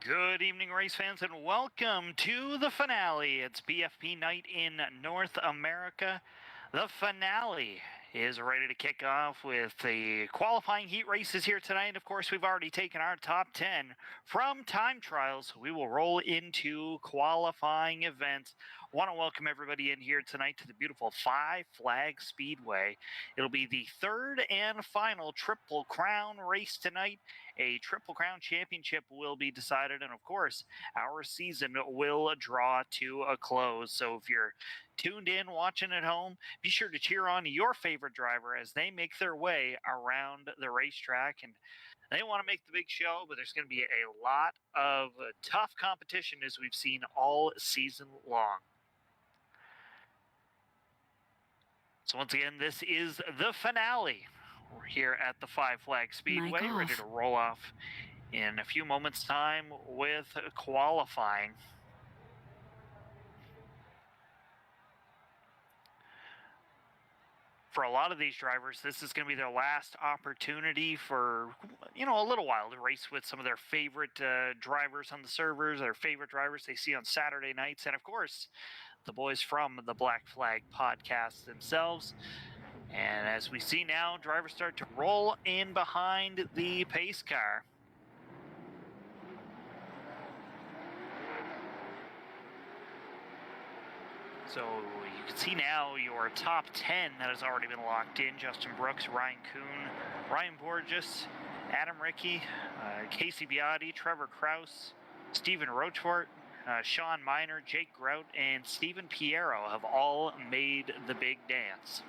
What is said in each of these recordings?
Good evening, race fans, and welcome to the finale. It's BFP night in North America. The finale is ready to kick off with the qualifying heat races here tonight. Of course, we've already taken our top 10 from time trials. We will roll into qualifying events. Want to welcome everybody in here tonight to the beautiful Five Flag Speedway. It'll be the third and final Triple Crown race tonight. A Triple Crown championship will be decided, and of course, our season will draw to a close. So if you're tuned in, watching at home, be sure to cheer on your favorite driver as they make their way around the racetrack. And they want to make the big show, but there's going to be a lot of tough competition as we've seen all season long. So once again, this is the finale. We're here at the Five Flag Speedway, ready to roll off in a few moments' time with qualifying. For a lot of these drivers, this is going to be their last opportunity for, a little while to race with some of their favorite drivers on the servers, their favorite drivers they see on Saturday nights, and of course, the boys from the Black Flag podcast themselves. And as we see now, drivers start to roll in behind the pace car. So you can see now your top 10 that has already been locked in. Justin Brooks, Ryan Kuhn, Ryan Borges, Adam Rickey, Casey Biotti, Trevor Kraus, Stephen Rochefort, Sean Miner, Jake Grout, and Stephen Piero have all made the big dance.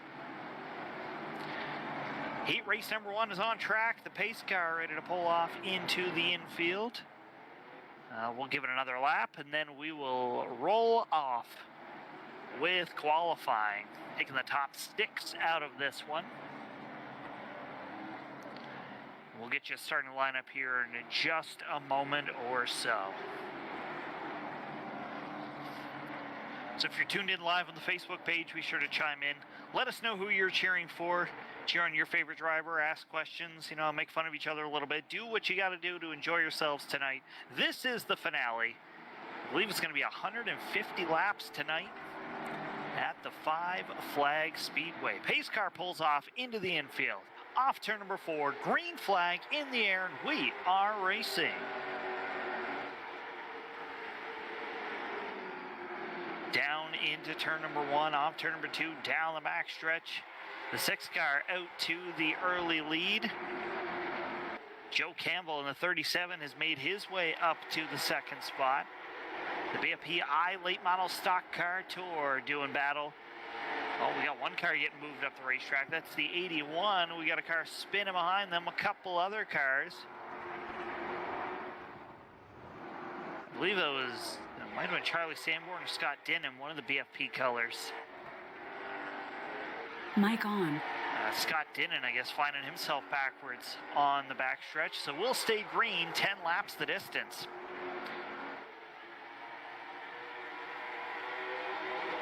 Heat race number 1 is on track. The pace car ready to pull off into the infield. We'll give it another lap, and then we will roll off with qualifying, taking the top 6 out of this one. We'll get you starting to line up here in just a moment or so. So if you're tuned in live on the Facebook page, be sure to chime in. Let us know who you're cheering for. Cheer on your favorite driver, ask questions, make fun of each other a little bit. Do what you got to do to enjoy yourselves tonight. This is the finale. I believe it's going to be 150 laps tonight at the Five Flag Speedway. Pace car pulls off into the infield. Off turn number 4, green flag in the air, and we are racing. Down into turn number 1, off turn number 2, down the backstretch. The 6 car out to the early lead. Joe Campbell in the 37 has made his way up to the 2nd spot. The BFP iLate model stock car tour doing battle. Oh, we got one car getting moved up the racetrack. That's the 81. We got a car spinning behind them, a couple other cars. I believe it might have been Charlie Sanborn or Scott Dinham, one of the BFP colors. Mic on. Scott Dinnan, I guess, finding himself backwards on the backstretch. So we'll stay green, 10 laps the distance.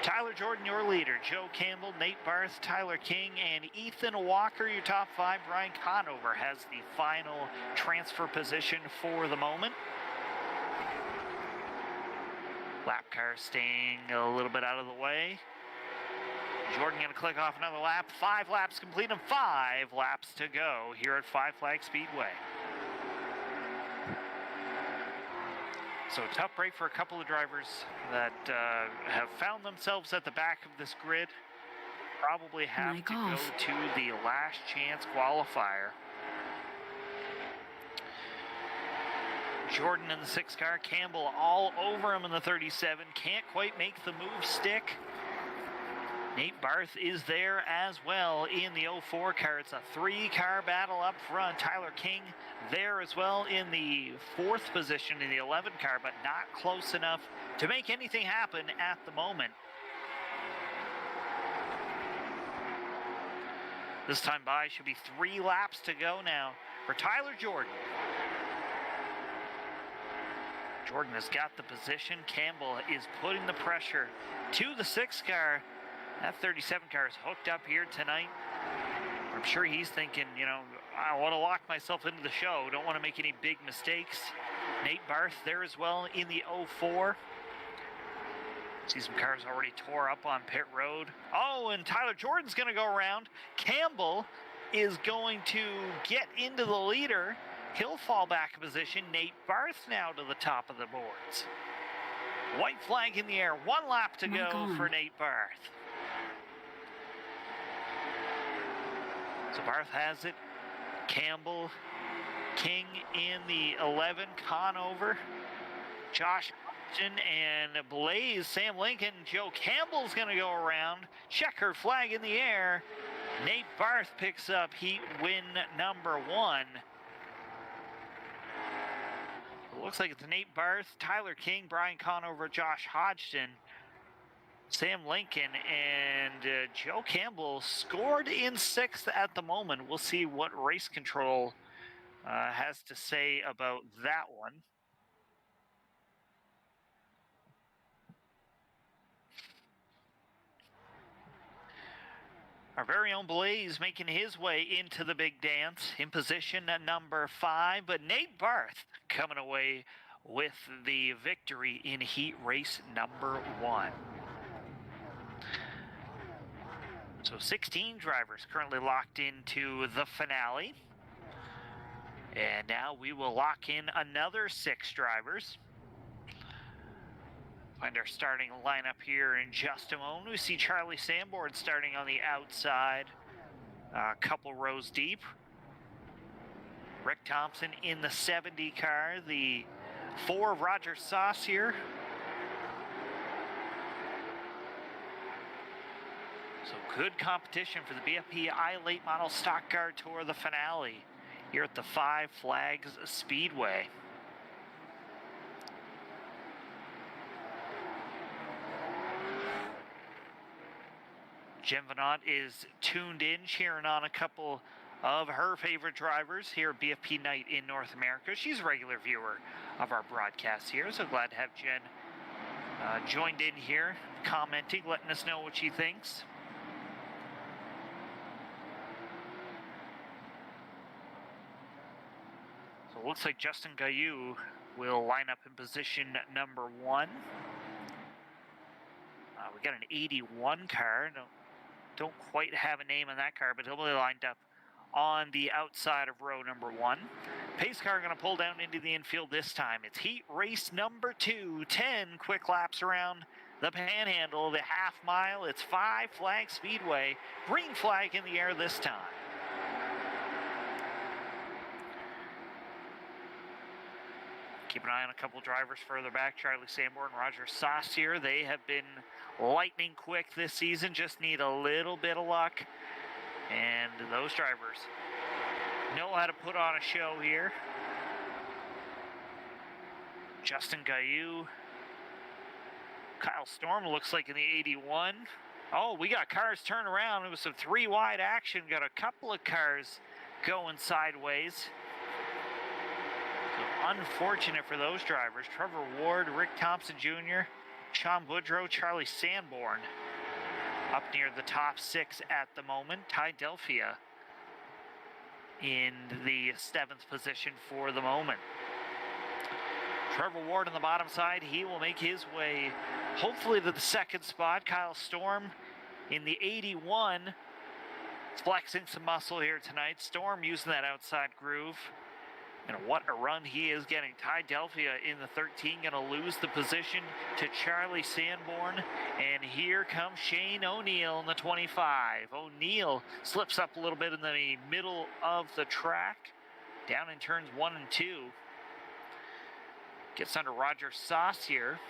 Tyler Jordan, your leader. Joe Campbell, Nate Barth, Tyler King, and Ethan Walker, your top 5. Brian Conover has the final transfer position for the moment. Lap car staying a little bit out of the way. Jordan going to click off another lap. 5 laps complete and 5 laps to go here at Five Flag Speedway. So a tough break for a couple of drivers that have found themselves at the back of this grid. Probably have to go to the last chance qualifier. Jordan in the 6 car, Campbell all over him in the 37. Can't quite make the move stick. Nate Barth is there as well in the 04 car. It's a 3-car battle up front. Tyler King there as well in the 4th position in the 11 car, but not close enough to make anything happen at the moment. This time by should be 3 laps to go now for Tyler Jordan. Jordan has got the position. Campbell is putting the pressure to the 6 car. That 37 car is hooked up here tonight. I'm sure he's thinking, I want to lock myself into the show. Don't want to make any big mistakes. Nate Barth there as well in the 04. See some cars already tore up on pit road. Oh, and Tyler Jordan's going to go around. Campbell is going to get into the leader. He'll fall back a position. Nate Barth now to the top of the boards. White flag in the air. 1 lap to go for Nate Barth. So Barth has it. Campbell, King in the 11, Conover, Josh Upton, and Blaze, Sam Lincoln. Joe Campbell's going to go around. Checkered flag in the air. Nate Barth picks up heat win number 1. It looks like it's Nate Barth, Tyler King, Brian Conover, Josh Hodgson, Sam Lincoln, and Joe Campbell scored in 6th at the moment. We'll see what race control has to say about that one. Our very own Blaze making his way into the big dance in position at number 5, but Nate Barth coming away with the victory in heat race number 1. So 16 drivers currently locked into the finale. And now we will lock in another 6 drivers. Find our starting lineup here in just a moment. We see Charlie Sanborn starting on the outside, a couple rows deep. Rick Thompson in the 70 car, the 4 Roger Saucier. So good competition for the BFP iLate Model Stock Car Tour, the finale, here at the Five Flags Speedway. Jen Venant is tuned in, cheering on a couple of her favorite drivers here at BFP Night in North America. She's a regular viewer of our broadcasts here, so glad to have Jen joined in here, commenting, letting us know what she thinks. So it looks like Justin Gailloux will line up in position number 1. We got an 81 car. Don't quite have a name on that car, but he'll be lined up on the outside of row number 1. Pace car going to pull down into the infield this time. It's heat race number 2. 10 quick laps around the Panhandle, the half mile. It's Five Flag Speedway. Green flag in the air this time. Keep an eye on a couple drivers further back. Charlie Sanborn, Roger Saucier. They have been lightning quick this season. Just need a little bit of luck. And those drivers know how to put on a show here. Justin Gailloux. Kyle Storm looks like in the 81. Oh, we got cars turn around. It was some 3 wide action. Got a couple of cars going sideways. Unfortunate for those drivers. Trevor Ward, Rick Thompson Jr., Sean Boudreau, Charlie Sanborn up near the top 6 at the moment. Ty Delphia in the 7th position for the moment. Trevor Ward on the bottom side, he will make his way hopefully to the 2nd spot. Kyle Storm in the 81, flexing some muscle here tonight. Storm using that outside groove. And what a run he is getting. Ty Delphia in the 13 going to lose the position to Charlie Sanborn. And here comes Shane O'Neill in the 25. O'Neill slips up a little bit in the middle of the track, down in turns 1 and 2. Gets under Roger Saucier.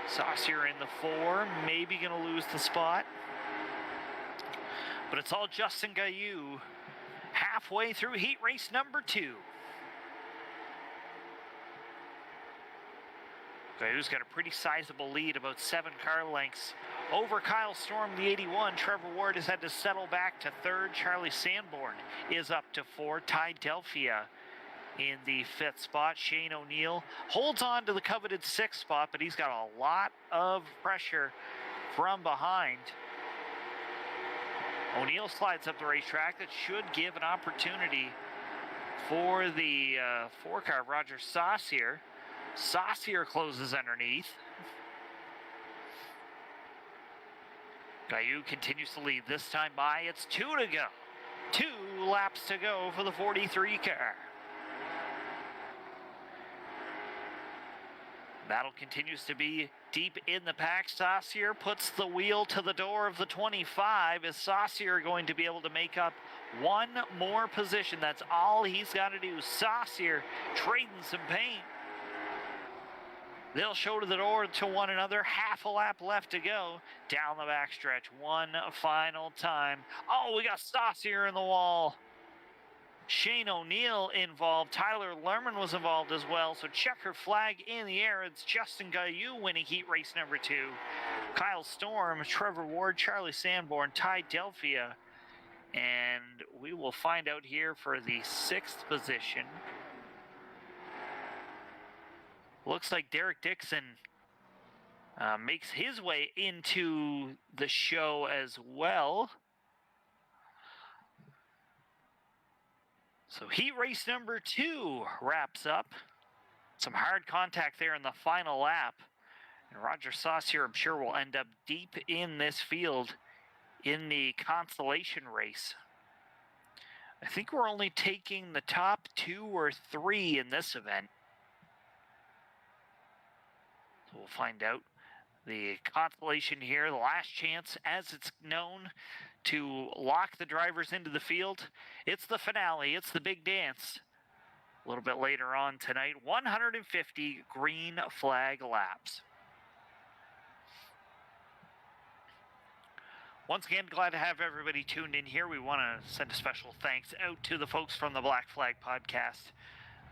Saucier in the 4, maybe going to lose the spot. But it's all Justin Gailloux halfway through heat race number 2. Gailloux's got a pretty sizable lead, about 7 car lengths over Kyle Storm, the 81. Trevor Ward has had to settle back to 3rd. Charlie Sanborn is up to 4. Ty Delphia in the 5th spot. Shane O'Neill holds on to the coveted 6th spot, but he's got a lot of pressure from behind. O'Neill slides up the racetrack. That should give an opportunity for the 4-car of Roger Saucier. Saucier closes underneath. Caillou continues to lead, this time by, it's 2 to go. 2 laps to go for the 43 car. Battle continues to be deep in the pack. Saucier puts the wheel to the door of the 25. Is Saucier going to be able to make up one more position? That's all he's got to do. Saucier trading some paint. They'll show to the door to one another. Half a lap left to go. Down the backstretch one final time. Oh, we got Saucier in the wall. Shane O'Neill involved. Tyler Lerman was involved as well. So checkered flag in the air. It's Justin Caillou winning heat race number 2. Kyle Storm, Trevor Ward, Charlie Sanborn, Ty Delphia. And we will find out here for the 6th position. Looks like Derek Dixon makes his way into the show as well. So heat race number 2 wraps up. Some hard contact there in the final lap. And Roger Saucier, I'm sure, will end up deep in this field in the consolation race. I think we're only taking the top 2 or 3 in this event. So we'll find out. The consolation here, the last chance, as it's known, to lock the drivers into the field. It's the finale. It's the big dance. A little bit later on tonight, 150 green flag laps. Once again, glad to have everybody tuned in here. We want to send a special thanks out to the folks from the Black Flag Podcast.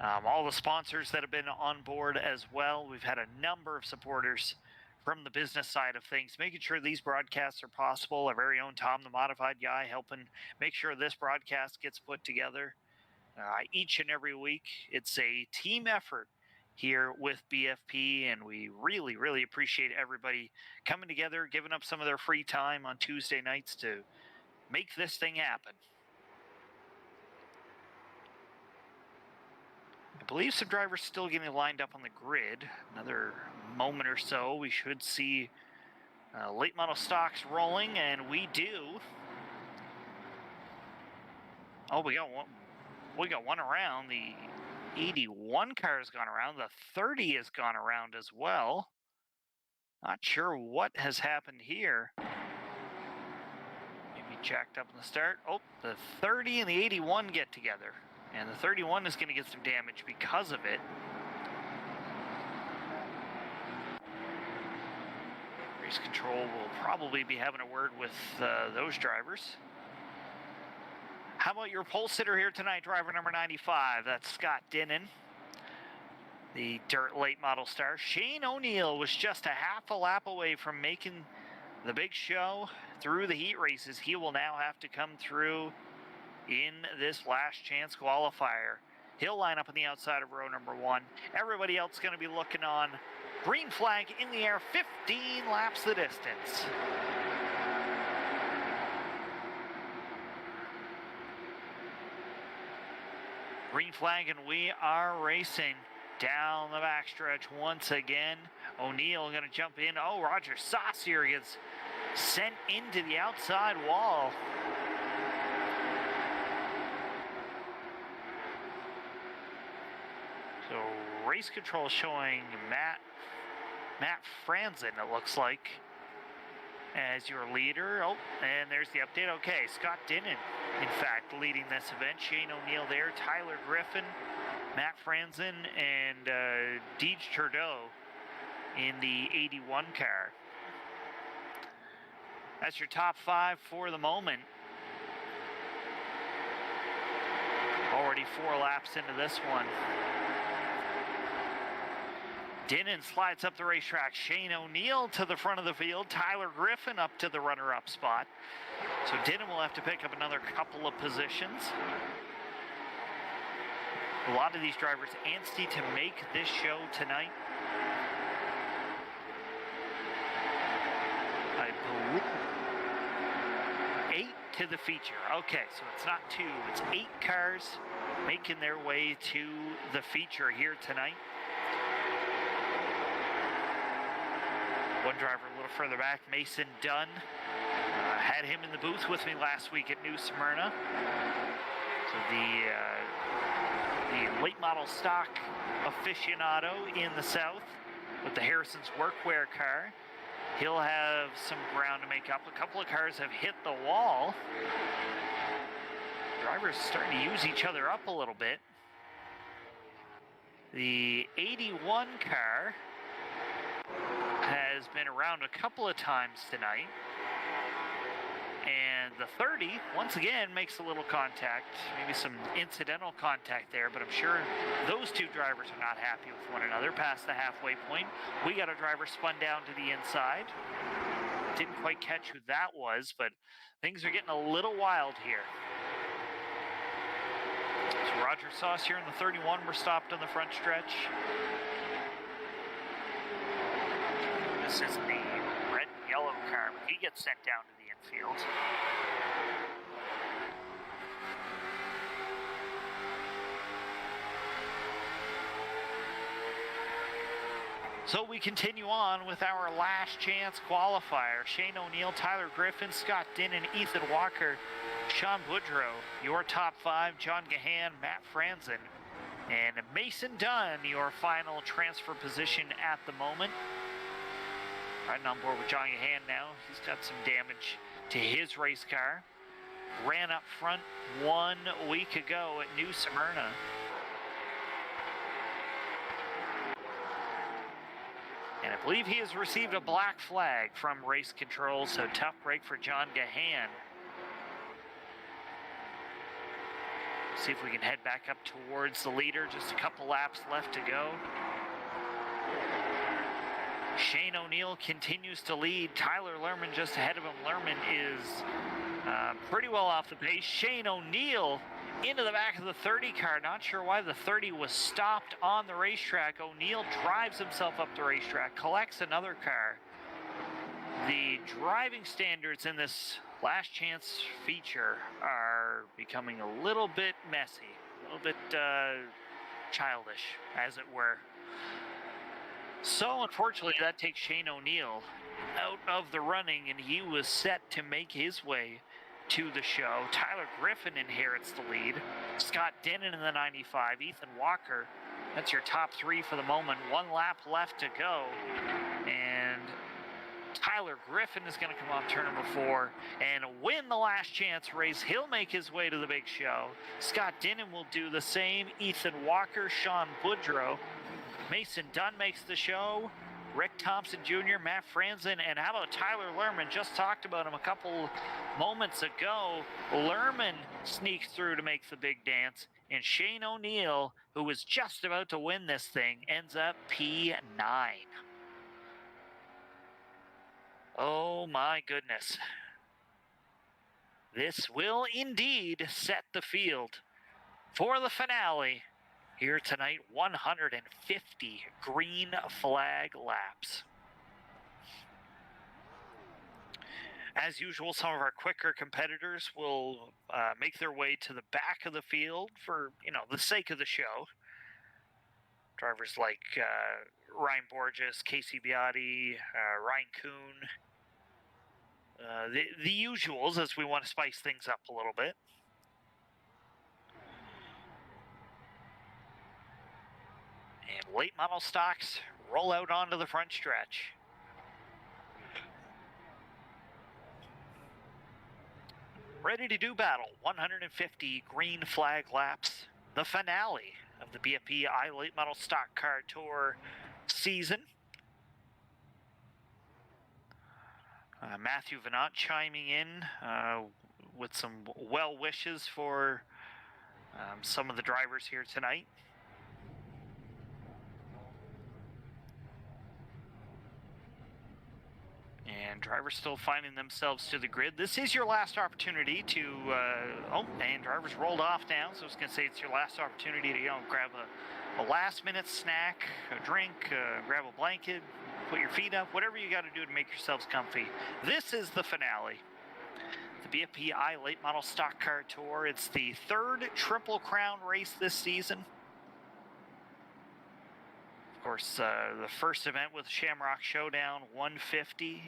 All the sponsors that have been on board as well. We've had a number of supporters from the business side of things, making sure these broadcasts are possible. Our very own Tom, the Modified Guy, helping make sure this broadcast gets put together each and every week. It's a team effort here with BFP, and we really, really appreciate everybody coming together, giving up some of their free time on Tuesday nights to make this thing happen. I believe some drivers still getting lined up on the grid. Another moment or so, we should see late model stocks rolling, and we do. Oh, we got one around. The 81 car has gone around. The 30 has gone around as well. Not sure what has happened here. Maybe jacked up in the start. Oh, the 30 and the 81 get together. And the 31 is going to get some damage because of it. Race control will probably be having a word with those drivers. How about your pole sitter here tonight, driver number 95? That's Scott Dinnan, the dirt late model star. Shane O'Neill was just a half a lap away from making the big show through the heat races. He will now have to come through in this last chance qualifier. He'll line up on the outside of row number 1. Everybody else is going to be looking on. Green flag in the air, 15 laps the distance. Green flag, and we are racing down the backstretch once again. O'Neill going to jump in. Oh, Roger Saucier gets sent into the outside wall. So race control showing Matt Franzen, it looks like, as your leader. Oh, and there's the update. Okay, Scott Dinnan, in fact, leading this event. Shane O'Neill there, Tyler Griffin, Matt Franzen, and Deej Trudeau in the 81 car. That's your top 5 for the moment. Already 4 laps into this one. Dinnan slides up the racetrack. Shane O'Neill to the front of the field. Tyler Griffin up to the runner-up spot. So Dinnan will have to pick up another couple of positions. A lot of these drivers antsy to make this show tonight. I believe to the feature. Okay, so it's not 2, it's 8 cars making their way to the feature here tonight. One driver a little further back, Mason Dunn. Had him in the booth with me last week at New Smyrna. So the late model stock aficionado in the south with the Harrison's workwear car. He'll have some ground to make up. A couple of cars have hit the wall. Drivers starting to use each other up a little bit. The 81 car has been around a couple of times tonight. And the 30, once again, makes a little contact, maybe some incidental contact there, but I'm sure those two drivers are not happy with one another past the halfway point. We got a driver spun down to the inside. Didn't quite catch who that was, but things are getting a little wild here. So Roger Sauce here in the 31, we're stopped on the front stretch. This is the red and yellow car, but he gets sent down to the infield. So we continue on with our last chance qualifier. Shane O'Neill, Tyler Griffin, Scott Dinnan, Ethan Walker, Sean Boudreau. Your top 5, John Gahan, Matt Franzen, and Mason Dunn, your final transfer position at the moment. Riding on board with John Gahan now. He's got some damage to his race car. Ran up front 1 week ago at New Smyrna. And I believe he has received a black flag from race control, so tough break for John Gahan. See if we can head back up towards the leader. Just a couple laps left to go. Shane O'Neill continues to lead. Tyler Lerman just ahead of him. Lerman is pretty well off the pace. Shane O'Neill into the back of the 30 car. Not sure why the 30 was stopped on the racetrack. O'Neill drives himself up the racetrack, collects another car. The driving standards in this last chance feature are becoming a little bit messy, a little bit childish, as it were. So unfortunately, that takes Shane O'Neill out of the running, and he was set to make his way to the show. Tyler Griffin inherits the lead. Scott Dinnan in the 95. Ethan Walker, that's your top 3 for the moment. 1 lap left to go. And Tyler Griffin is going to come off turn number 4 and win the last chance race. He'll make his way to the big show. Scott Dinnan will do the same. Ethan Walker, Sean Boudreau. Mason Dunn makes the show. Rick Thompson Jr., Matt Franzen, and how about Tyler Lerman? Just talked about him a couple moments ago. Lerman sneaks through to make the big dance, and Shane O'Neill, who was just about to win this thing, ends up P9. Oh my goodness. This will indeed set the field for the finale. Here tonight, 150 green flag laps. As usual, some of our quicker competitors will make their way to the back of the field for, the sake of the show. Drivers like Ryan Borges, Casey Beati, Ryan Kuhn. The usuals, as we want to spice things up a little bit. And late model stocks roll out onto the front stretch. Ready to do battle. 150 green flag laps. The finale of the BFP iLate Model Stock Car Tour season. Matthew Venant chiming in with some well wishes for some of the drivers here tonight. And drivers still finding themselves to the grid. This is your last opportunity to, and drivers rolled off now, so I was going to say it's your last opportunity to, grab a last-minute snack, a drink, grab a blanket, put your feet up, whatever you got to do to make yourselves comfy. This is the finale. the BFP iLate Model Stock Car Tour. It's the third Triple Crown race this season. Of course, the first event with Shamrock Showdown 150,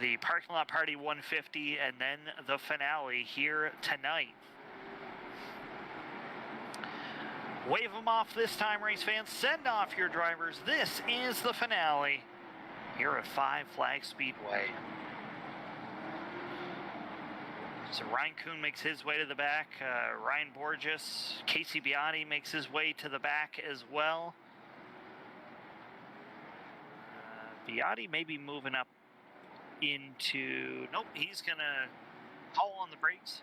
the Parking Lot Party 150, and then the finale here tonight. Wave them off this time, race fans. Send off your drivers. This is the finale here at Five Flags Speedway. So Ryan Kuhn makes his way to the back. Ryan Borges, Casey Biotti makes his way to the back as well. Biotti may be moving up into... Nope, he's going to haul on the brakes.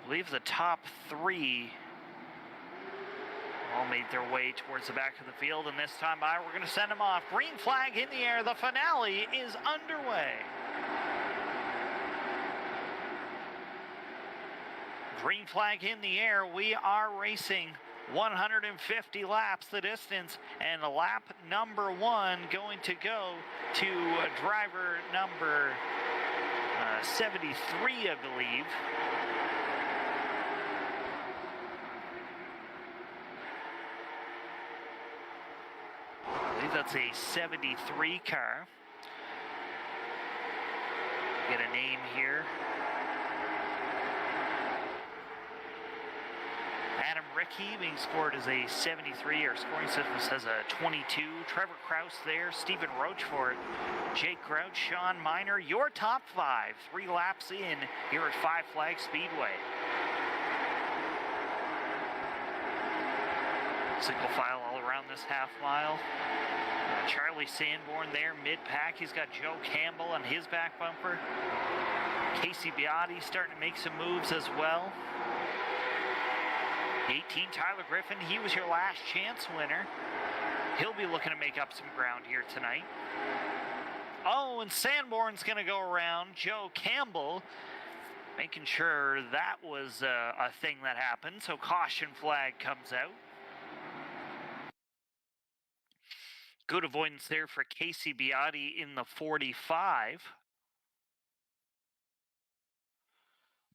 I believe the top three all made their way towards the back of the field, and this time by, we're going to send them off. Green flag in the air. The finale is underway. Green flag in the air. We are racing 150 laps the distance, and lap number one going to go to driver number 73, I believe. I believe that's a 73 car. Get a name here. Adam Rickey being scored as a 73. Our scoring system says a 22. Trevor Kraus there. Stephen Rochefort. Jake Grouch. Sean Miner. Your top five. 3 laps in here at Five Flags Speedway. Single file all around this half mile. Charlie Sanborn there, mid-pack. He's got Joe Campbell on his back bumper. Casey Biotti starting to make some moves as well. 18, Tyler Griffin. He was your last chance winner. He'll be looking to make up some ground here tonight. Oh, and Sanborn's going to go around Joe Campbell, making sure that was a thing that happened. So caution flag comes out. Good avoidance there for Casey Biotti in the 45.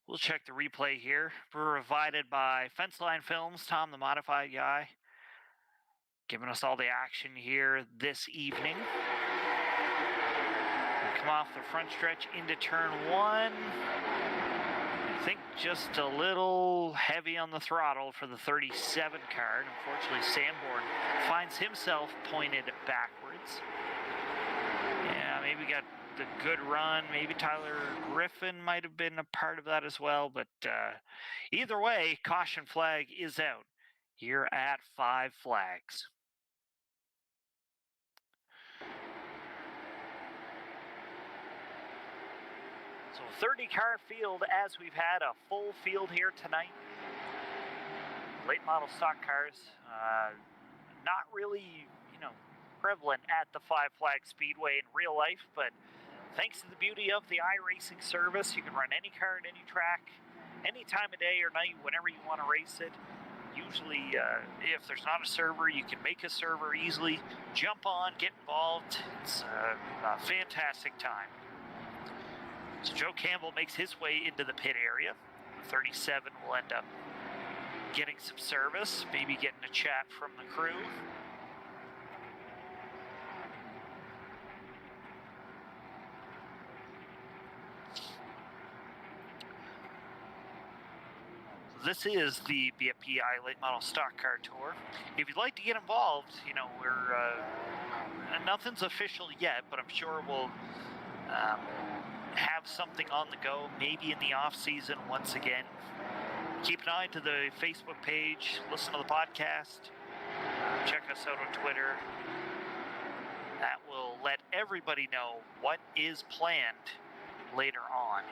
We'll check the replay here. Provided by Fenceline Films, Tom the Modified Guy, giving us all the action here this evening. We'll come off the front stretch into turn one. I think just a little heavy on the throttle for the 37 car. And unfortunately, Sanborn finds himself pointed backwards. Yeah, maybe got the good run. Maybe Tyler Griffin might have been a part of that as well. But either way, caution flag is out here at Five Flags. So 30-car field as we've had a full field here tonight. Late model stock cars, not really, prevalent at the Five Flags Speedway in real life, but thanks to the beauty of the iRacing service, you can run any car at any track, any time of day or night, whenever you want to race it. Usually, if there's not a server, you can make a server easily, jump on, get involved. It's a fantastic time. So Joe Campbell makes his way into the pit area. The 37 will end up getting some service, maybe getting a chat from the crew. This is the BFP iLate Model Stock Car Tour. If you'd like to get involved, we're nothing's official yet, but I'm sure we'll have something on the go, maybe in the off season once again. Keep an eye to the Facebook page, listen to the podcast, check us out on Twitter. That will let everybody know what is planned later on.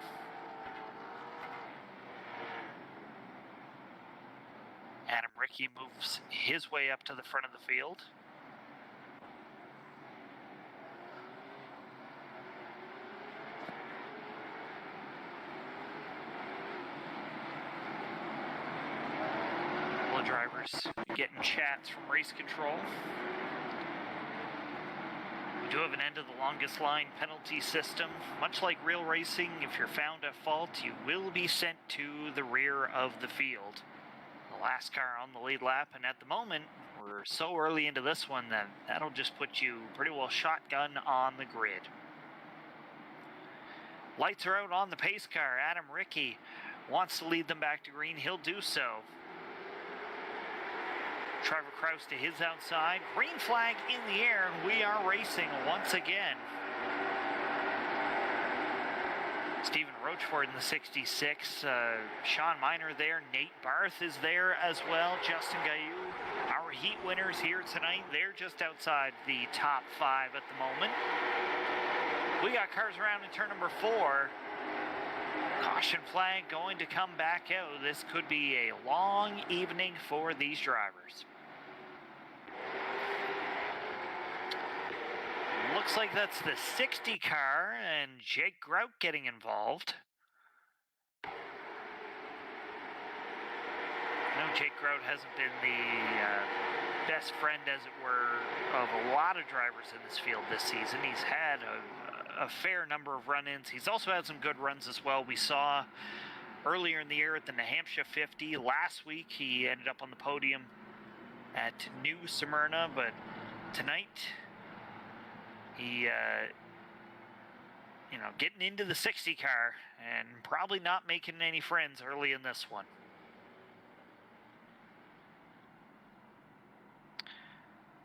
Adam Rickey moves his way up to the front of the field. Drivers getting chats from race control. We do have an end of the longest line penalty system. Much like real racing, if you're found at fault, you will be sent to the rear of the field. The last car on the lead lap, and at the moment, we're so early into this one that that'll just put you pretty well shotgun on the grid. Lights are out on the pace car. Adam Rickey wants to lead them back to green. He'll do so. Trevor Kraus to his outside. Green flag in the air, and we are racing once again. Stephen Rochford in the 66. Sean Miner there. Nate Barth is there as well. Justin Gaillou. Our heat winners here tonight. They're just outside the top 5 at the moment. We got cars around in turn number 4. Caution flag going to come back out. This could be a long evening for these drivers. Looks like that's the 60 car and Jake Grout getting involved. No, Jake Grout hasn't been the best friend, as it were, of a lot of drivers in this field this season. He's had a fair number of run-ins. He's also had some good runs as well. We saw earlier in the year at the New Hampshire 50. Last week he ended up on the podium at New Smyrna, but tonight he getting into the 60 car and probably not making any friends early in this one.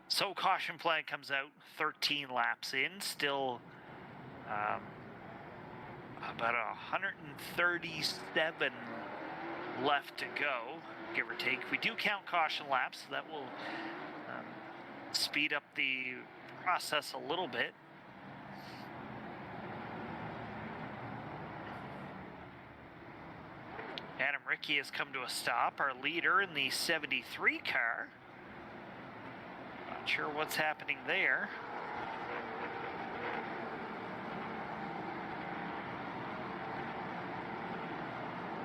So caution flag comes out 13 laps in, still about 137 left to go, give or take. We do count caution laps, so that will speed up the process a little bit. Adam Rickey has come to a stop, our leader in the 73 car. Not sure what's happening there.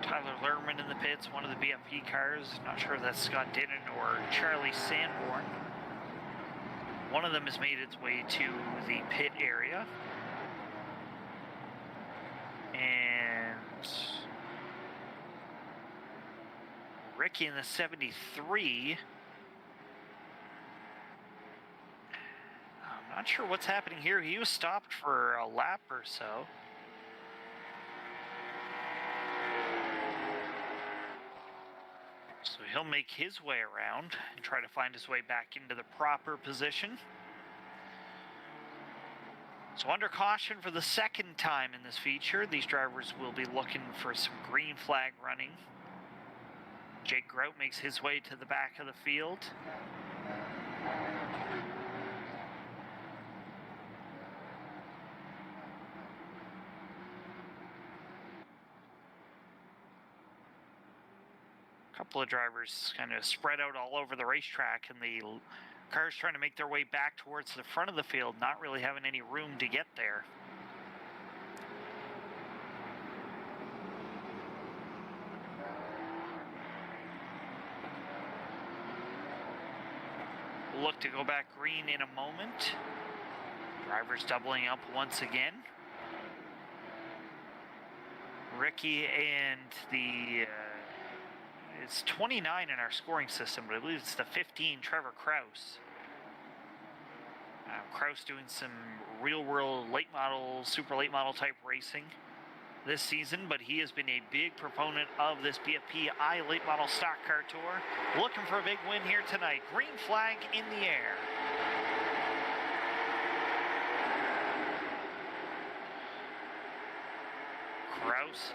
Tyler Lerman in the pits, one of the BFP cars. Not sure if that's Scott Dinnan or Charlie Sanborn. One of them has made its way to the pit area. And Ricky in the 73. I'm not sure what's happening here. He was stopped for a lap or so. So he'll make his way around and try to find his way back into the proper position. So under caution for the second time in this feature, these drivers will be looking for some green flag running. Jake Grout makes his way to the back of the field. A couple of drivers kind of spread out all over the racetrack, and the cars trying to make their way back towards the front of the field, not really having any room to get there. We'll look to go back green in a moment. Drivers doubling up once again. Ricky and the it's 29 in our scoring system, but I believe it's the 15, Trevor Kraus. Kraus doing some real-world late model, super late model type racing this season, but he has been a big proponent of this BFP iLate model stock car tour. Looking for a big win here tonight. Green flag in the air. Kraus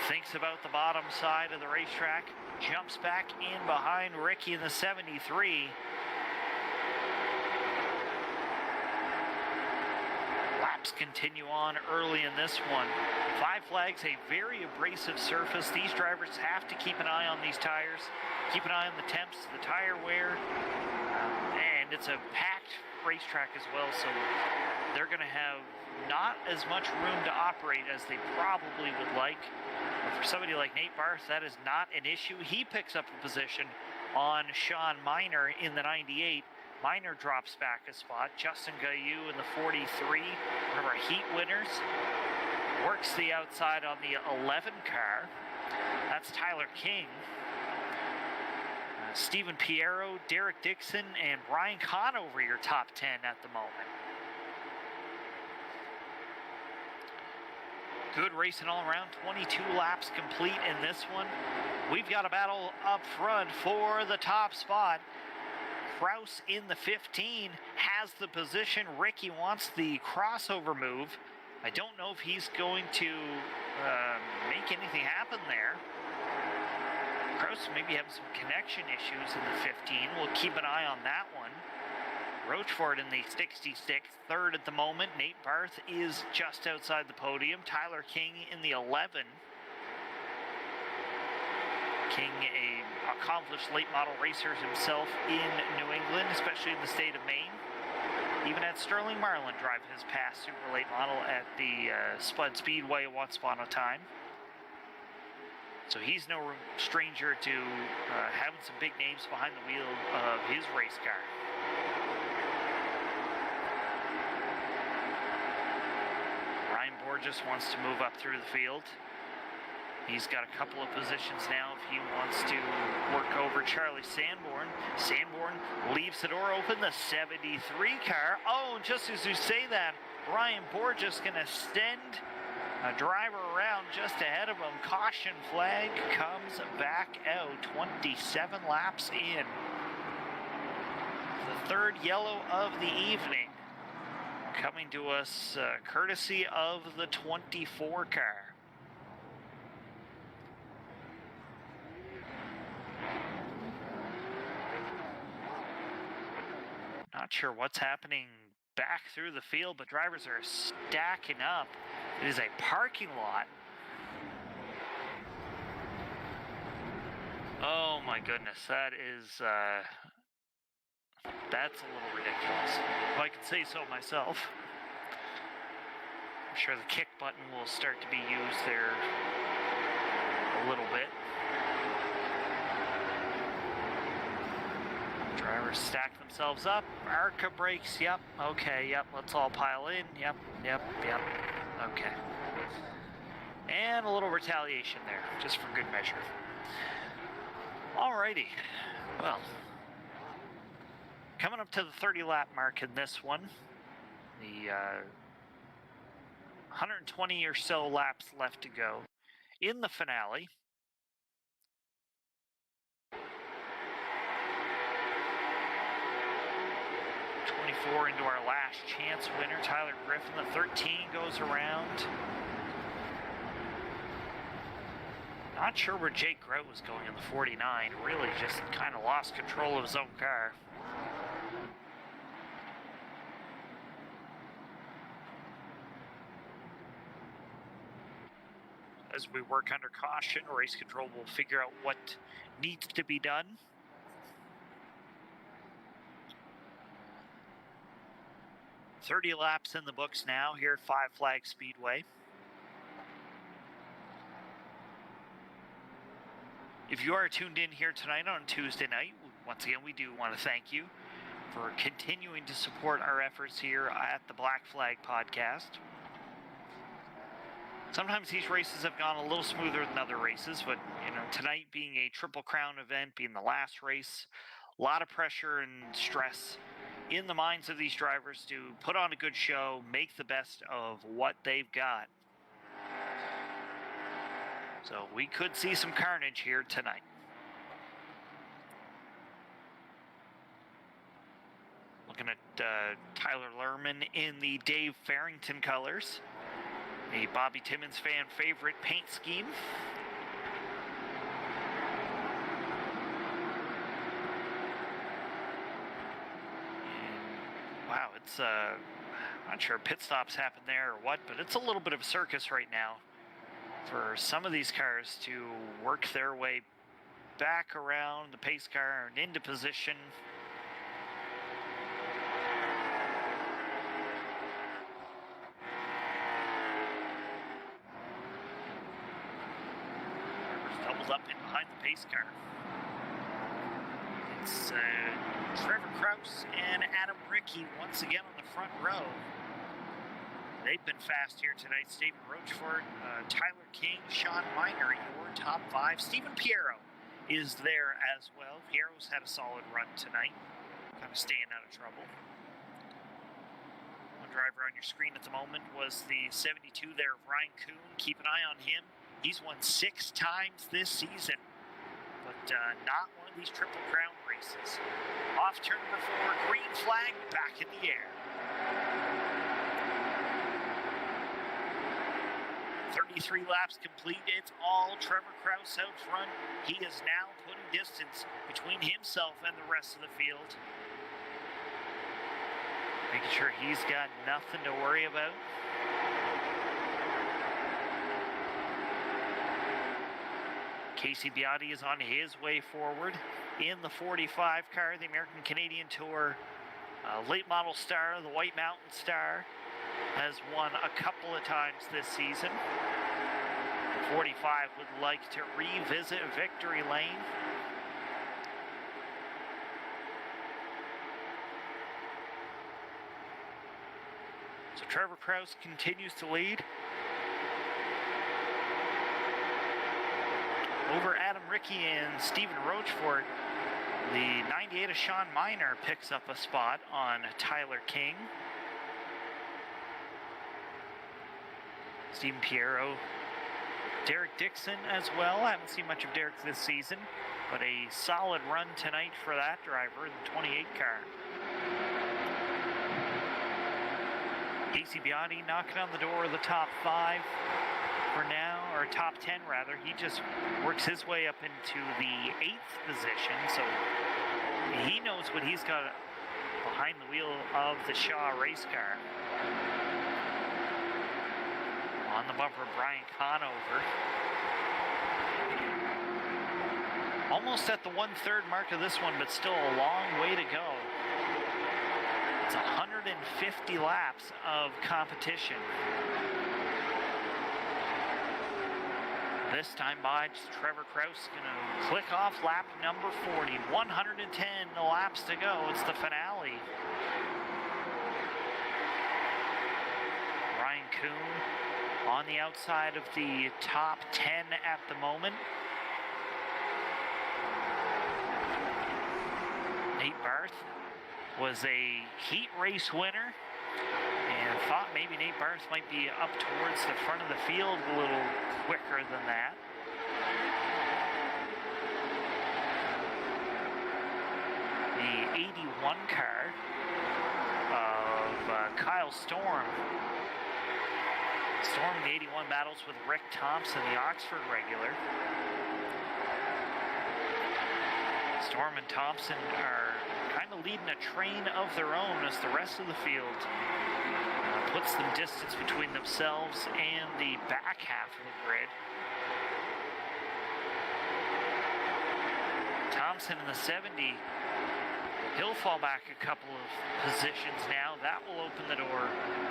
thinks about the bottom side of the racetrack, jumps back in behind Ricky in the 73. Laps continue on early in this one. 5 flags, a very abrasive surface. These drivers have to keep an eye on these tires, keep an eye on the temps, the tire wear, and it's a packed racetrack as well, so they're going to have not as much room to operate as they probably would like. But for somebody like Nate Barth, that is not an issue. He picks up a position on Sean Miner in the 98. Minor drops back a spot. Justin Gailloux in the 43, one of our heat winners, works the outside on the 11 car. That's Tyler King. Stephen Piero, Derek Dixon, and Brian Conover your top 10 at the moment. Good racing all around. 22 laps complete in this one. We've got a battle up front for the top spot. Kraus in the 15 has the position. Ricky wants the crossover move. I don't know if he's going to make anything happen there. Kraus maybe having some connection issues in the 15. We'll keep an eye on that one. Rochefort in the 66, third at the moment. Nate Barth is just outside the podium. Tyler King in the 11. King, a accomplished late model racer himself in New England, especially in the state of Maine. Even had Sterling Marlin drive his past super late model at the Spud Speedway once upon a time. So he's no stranger to having some big names behind the wheel of his race car. Ryan Borges wants to move up through the field. He's got a couple of positions now if he wants to work over Charlie Sanborn. Sanborn leaves the door open, the 73 car. Oh, and just as you say that, Ryan Borges going to send a driver around just ahead of him. Caution flag comes back out. 27 laps in. The third yellow of the evening. Coming to us courtesy of the 24 car. Not sure what's happening back through the field, but drivers are stacking up. It is a parking lot. Oh my goodness, that is, that's a little ridiculous, if I can say so myself. I'm sure the kick button will start to be used there a little bit. Drivers stack themselves up. ARCA brakes, yep, okay, yep, let's all pile in, yep, okay. And a little retaliation there, just for good measure. Alrighty, well, coming up to the 30 lap mark in this one, the 120 or so laps left to go in the finale. Into our last chance winner, Tyler Griffin. The 13 goes around. Not sure where Jake Grout was going in the 49. Really just kind of lost control of his own car. As we work under caution, race control will figure out what needs to be done. .30 laps in the books now here at Five Flag Speedway. If you are tuned in here tonight on Tuesday night, once again, we do want to thank you for continuing to support our efforts here at the Black Flag Podcast. Sometimes these races have gone a little smoother than other races, but tonight being a Triple Crown event, being the last race, a lot of pressure and stress in the minds of these drivers to put on a good show, make the best of what they've got. So we could see some carnage here tonight. Looking at Tyler Lerman in the Dave Farrington colors. A Bobby Timmons fan favorite paint scheme. Wow, it's, I'm not sure pit stops happen there or what, but it's a little bit of a circus right now for some of these cars to work their way back around the pace car and into position. Doubled up in behind the pace car. It's Trevor Kraus and Adam Rickey once again on the front row. They've been fast here tonight. Stephen Rochefort, Tyler King, Sean Miner, your top 5. Stephen Piero is there as well. Piero's had a solid run tonight, kind of staying out of trouble. One driver on your screen at the moment was the 72 there, Ryan Kuhn. Keep an eye on him. He's won 6 times this season, but not one of these Triple Crown races. Off turn number 4, green flag, back in the air. 33 laps complete. It's all Trevor Kraus out front. He is now putting distance between himself and the rest of the field. Making sure he's got nothing to worry about. Casey Beatty is on his way forward in the 45 car, the American Canadian Tour late model star, the White Mountain Star, has won a couple of times this season. The 45 would like to revisit victory lane. So Trevor Kraus continues to lead over Adam Rickey and Stephen Rochefort. The 98 of Sean Miner picks up a spot on Tyler King. Stephen Piero, Derek Dixon as well. I haven't seen much of Derek this season, but a solid run tonight for that driver in the 28 car. Casey Beatty knocking on the door of the top 5 for now, or top 10 rather. He just works his way up into the 8th position, so he knows what he's got behind the wheel of the Shaw race car. On the bumper, Brian Conover. Almost at the 1/3 mark of this one, but still a long way to go. It's 150 laps of competition. This time by Trevor Kraus gonna click off lap number 40. 110 laps to go. It's the finale. Ryan Kuhn on the outside of the top 10 at the moment. Nate Barth was a heat race winner and thought maybe Nate Barth might be up towards the front of the field a little quicker than that. The 81 car of Kyle Storm. Storm in the 81 battles with Rick Thompson, the Oxford regular. Storm and Thompson are kind of leading a train of their own as the rest of the field puts some distance between themselves and the back half of the grid. Thompson in the 70, he'll fall back a couple of positions now. That will open the door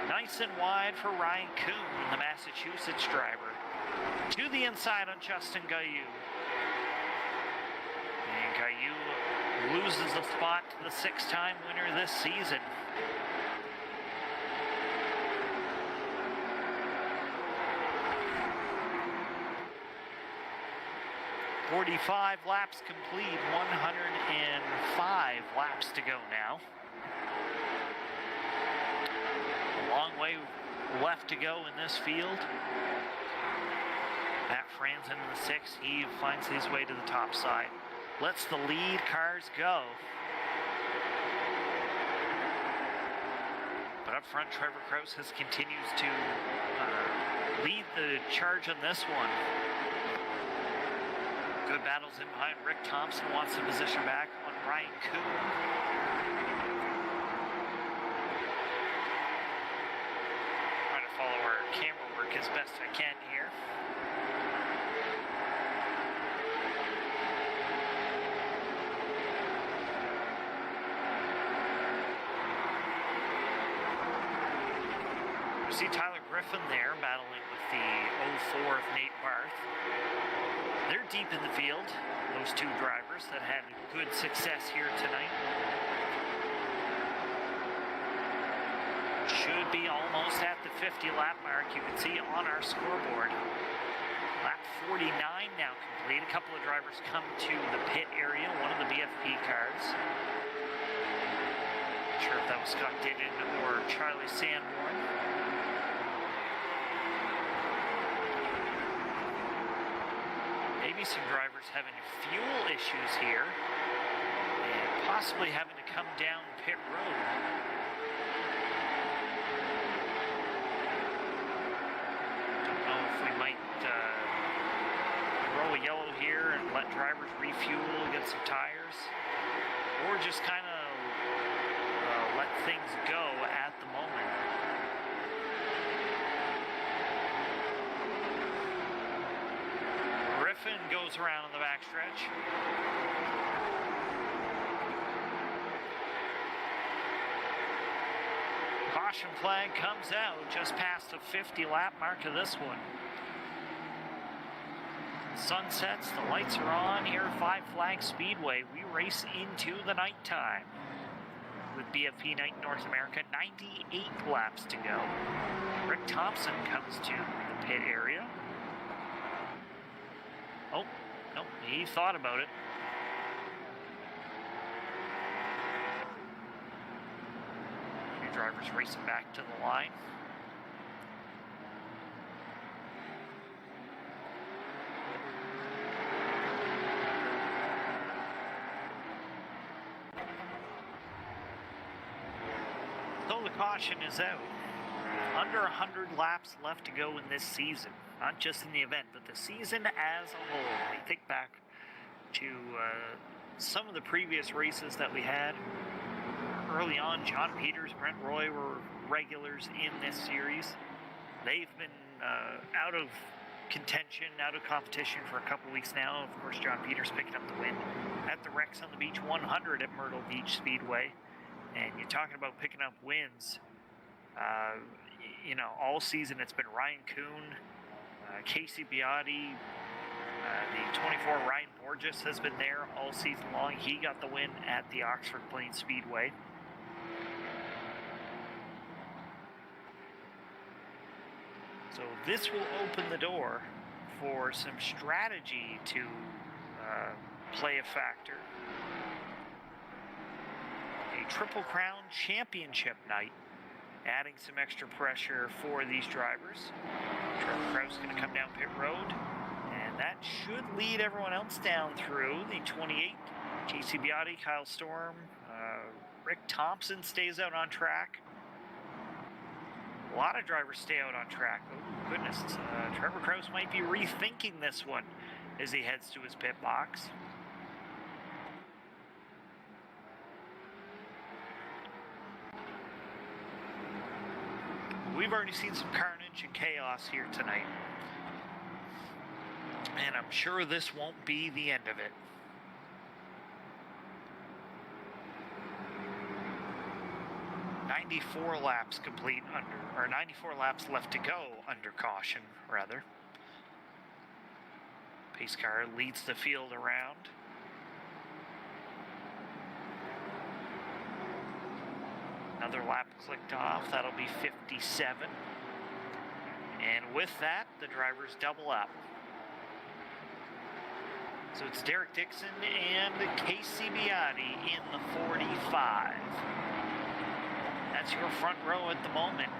nice and wide for Ryan Kuhn, the Massachusetts driver. To the inside on Justin Gailloux. And Gailloux loses the spot to the 6-time winner this season. 45 laps complete, 105 laps to go now. A long way left to go in this field. Matt Franzen in the 6th, he finds his way to the top side. Lets the lead cars go. But up front, Trevor Kraus continues to lead the charge on this one. Good battles in behind. Rick Thompson wants the position back on Ryan Kuhn. Trying to follow our camera work as best I can here. We see Tyler Griffin there, battling with the 04 of Nate Barth. They're deep in the field, those two drivers that had good success here tonight. Should be almost at the 50 lap mark. You can see on our scoreboard. Lap 49 now complete. A couple of drivers come to the pit area, one of the BFP cars. Not sure if that was Scott Didden or Charlie Sanborn. Maybe some drivers having fuel issues here and possibly having to come down pit road. Don't know if we might throw a yellow here and let drivers refuel, get some tires, or just kind of let things go at the moment. Griffin goes around on the backstretch. Caution flag comes out just past the 50 lap mark of this one. Sun sets, the lights are on here at Five Flags Speedway. We race into the nighttime with BFP Night North America. 98 laps to go. Rick Thompson comes to the pit area. Oh, no, he thought about it. A few drivers racing back to the line. So the caution is out. Under 100 laps left to go in this season. Not just in the event, but the season as a whole. We think back to some of the previous races that we had. Early on, John Peters, Brent Roy were regulars in this series. They've been out of contention, out of competition for a couple weeks now. Of course, John Peters picking up the win at the Rex on the Beach 100 at Myrtle Beach Speedway. And you're talking about picking up wins. You know, all season it's been Ryan Kuhn, Casey Biotti, the 24 Ryan Borges has been there all season long. He got the win at the Oxford Plains Speedway. So this will open the door for some strategy to play a factor. A Triple Crown Championship night, adding some extra pressure for these drivers. Trevor Krause going to come down pit road, and that should lead everyone else down through the 28. JC Biotti, Kyle Storm, Rick Thompson stays out on track. A lot of drivers stay out on track. Oh, goodness. Trevor Krause might be rethinking this one as he heads to his pit box. We've already seen some carnage and chaos here tonight. And I'm sure this won't be the end of it. "94 laps complete under, or 94 laps left to go under caution, rather. Pace car leads the field around. Another lap clicked off. That'll be 57. And with that, the drivers double up. So it's Derek Dixon and Casey Biotti in the 45. That's your front row at the moment.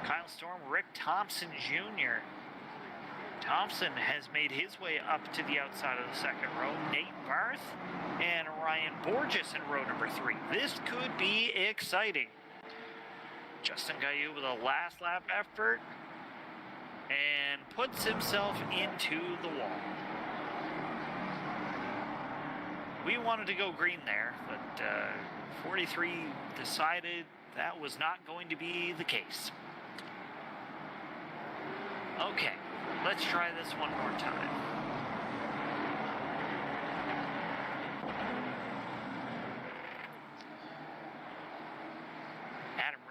Kyle Storm, Rick Thompson Jr. Thompson has made his way up to the outside of the second row. Nate Barth and Ryan Borges in row number 3. This could be exciting. Justin Gailloux with a last lap effort and puts himself into the wall. We wanted to go green there, but 43 decided that was not going to be the case. Okay, let's try this one more time.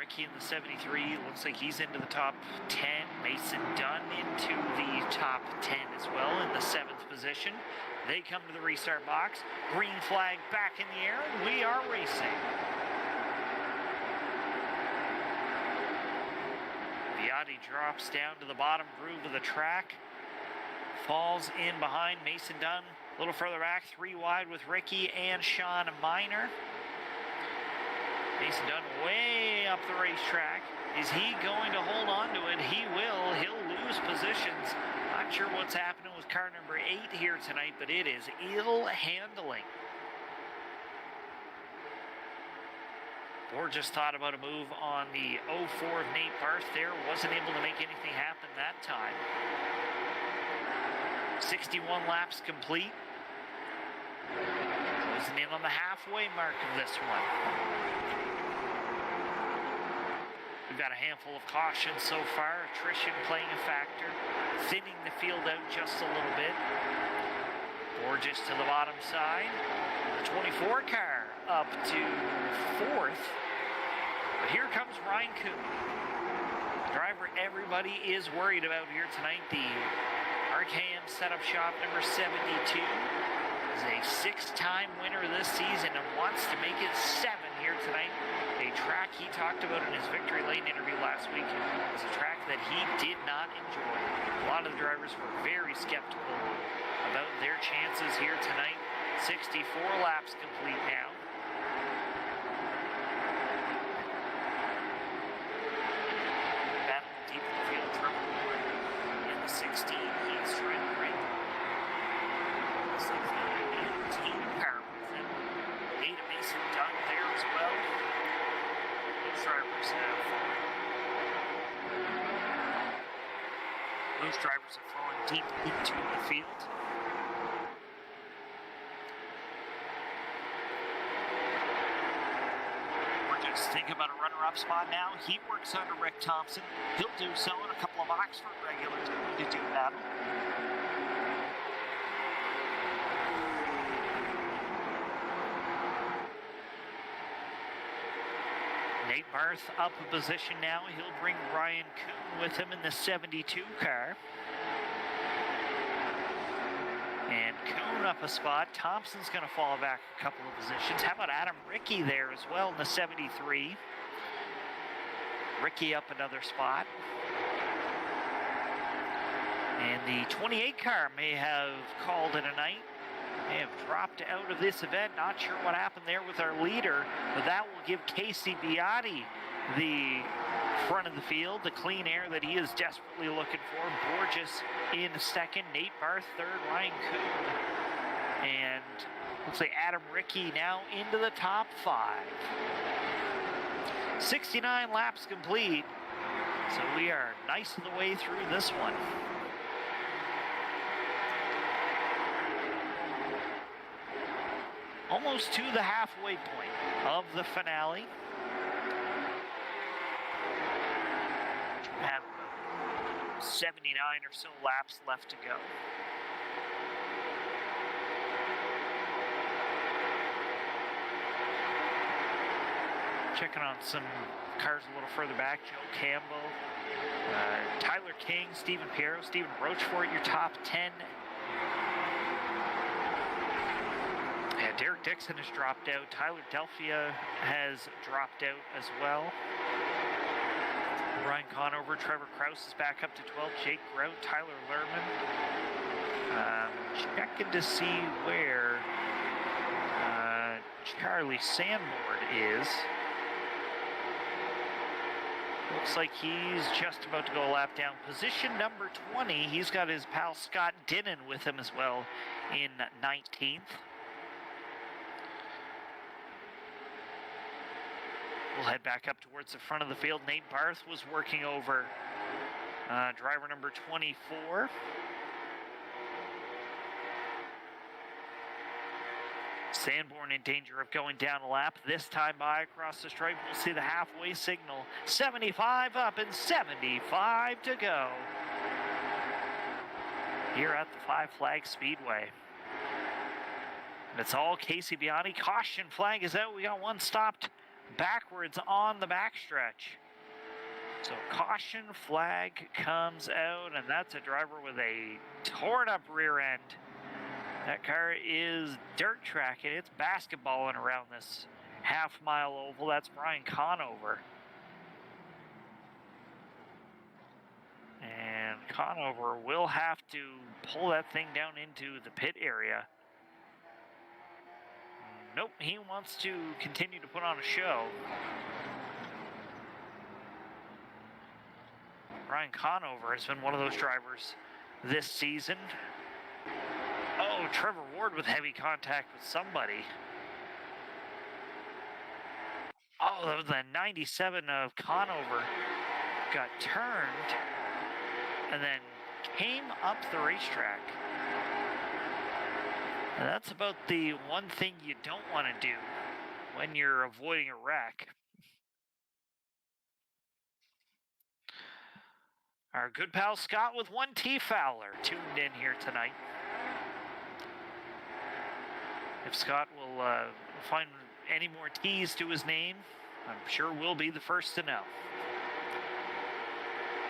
Ricky in the 73. Looks like he's into the top 10. Mason Dunn into the top 10 as well in the 7th position. They come to the restart box. Green flag back in the air, and we are racing. Viotti drops down to the bottom groove of the track. Falls in behind Mason Dunn. A little further back, 3 wide with Ricky and Sean Miner. Mason Dunn way up the racetrack. Is he going to hold on to it? He will. He'll lose positions. Not sure what's happening with car number 8 here tonight, but it is ill handling. Or just thought about a move on the 04 of Nate Barth there. Wasn't able to make anything happen that time. 61 laps complete. Closing in on the halfway mark of this one. We've got a handful of cautions so far. Attrition playing a factor. Thinning the field out just a little bit. Borges to the bottom side. The 24 car up to 4th. But here comes Ryan Kuhn. Driver everybody is worried about here tonight. The RKM Setup Shop number 72 is a 6-time winner this season and wants to make it 7 here tonight. A track he talked about in his Victory Lane interview last week was a track that he did not enjoy. A lot of the drivers were very skeptical about their chances here tonight. 64 laps complete now. Battle deep in the field, trouble in the 16. He's trying to bring the 18 car with him. Ada Mason Dunn there as well. Those drivers have fallen deep into the field. Think about a runner-up spot now. He works under Rick Thompson. He'll do so, and a couple of Oxford regulars going to do that. Nate Barth up a position now. He'll bring Ryan Kuhn with him in the 72 car. And Kuhn up a spot. Thompson's going to fall back a couple of positions. How about Adam Ricky there as well in the 73? Ricky up another spot. And the 28 car may have called it a night. May have dropped out of this event. Not sure what happened there with our leader, but that will give Casey Beati the front of the field, the clean air that he is desperately looking for. Borges in second, Nate Barth third, Ryan Kuhn, and looks like Adam Ricky now into the top 5. 69 laps complete, so we are nice of the way through this one. Almost to the halfway point of the finale. Have 79 or so laps left to go. Checking on some cars a little further back. Joe Campbell, Tyler King, Stephen Piero, Stephen Rochefort, your top 10. Yeah, Derek Dixon has dropped out. Tyler Delphia has dropped out as well. Ryan Conover, Trevor Krause is back up to 12. Jake Grout, Tyler Lerman. Checking to see where Charlie Sandboard is. Looks like he's just about to go a lap down. Position number 20, he's got his pal Scott Dinnan with him as well in 19th. We'll head back up towards the front of the field. Nate Barth was working over driver number 24. Sanborn in danger of going down a lap. This time by across the stripe. We'll see the halfway signal. 75 up and 75 to go here at the Five Flags Speedway. And it's all Casey Beati. Caution flag is out. We got one stopped backwards on the backstretch. So caution flag comes out, and that's a driver with a torn up rear end. That car is dirt tracking. It's basketballing around this half-mile oval. That's Brian Conover. And Conover will have to pull that thing down into the pit area. Nope, he wants to continue to put on a show. Brian Conover has been one of those drivers this season. Oh, Trevor Ward with heavy contact with somebody. Oh, the 97 of Conover got turned and then came up the racetrack. And that's about the one thing you don't want to do when you're avoiding a wreck. Our good pal Scott with 1T Fowler tuned in here tonight. If Scott will find any more T's to his name, I'm sure we'll be the first to know.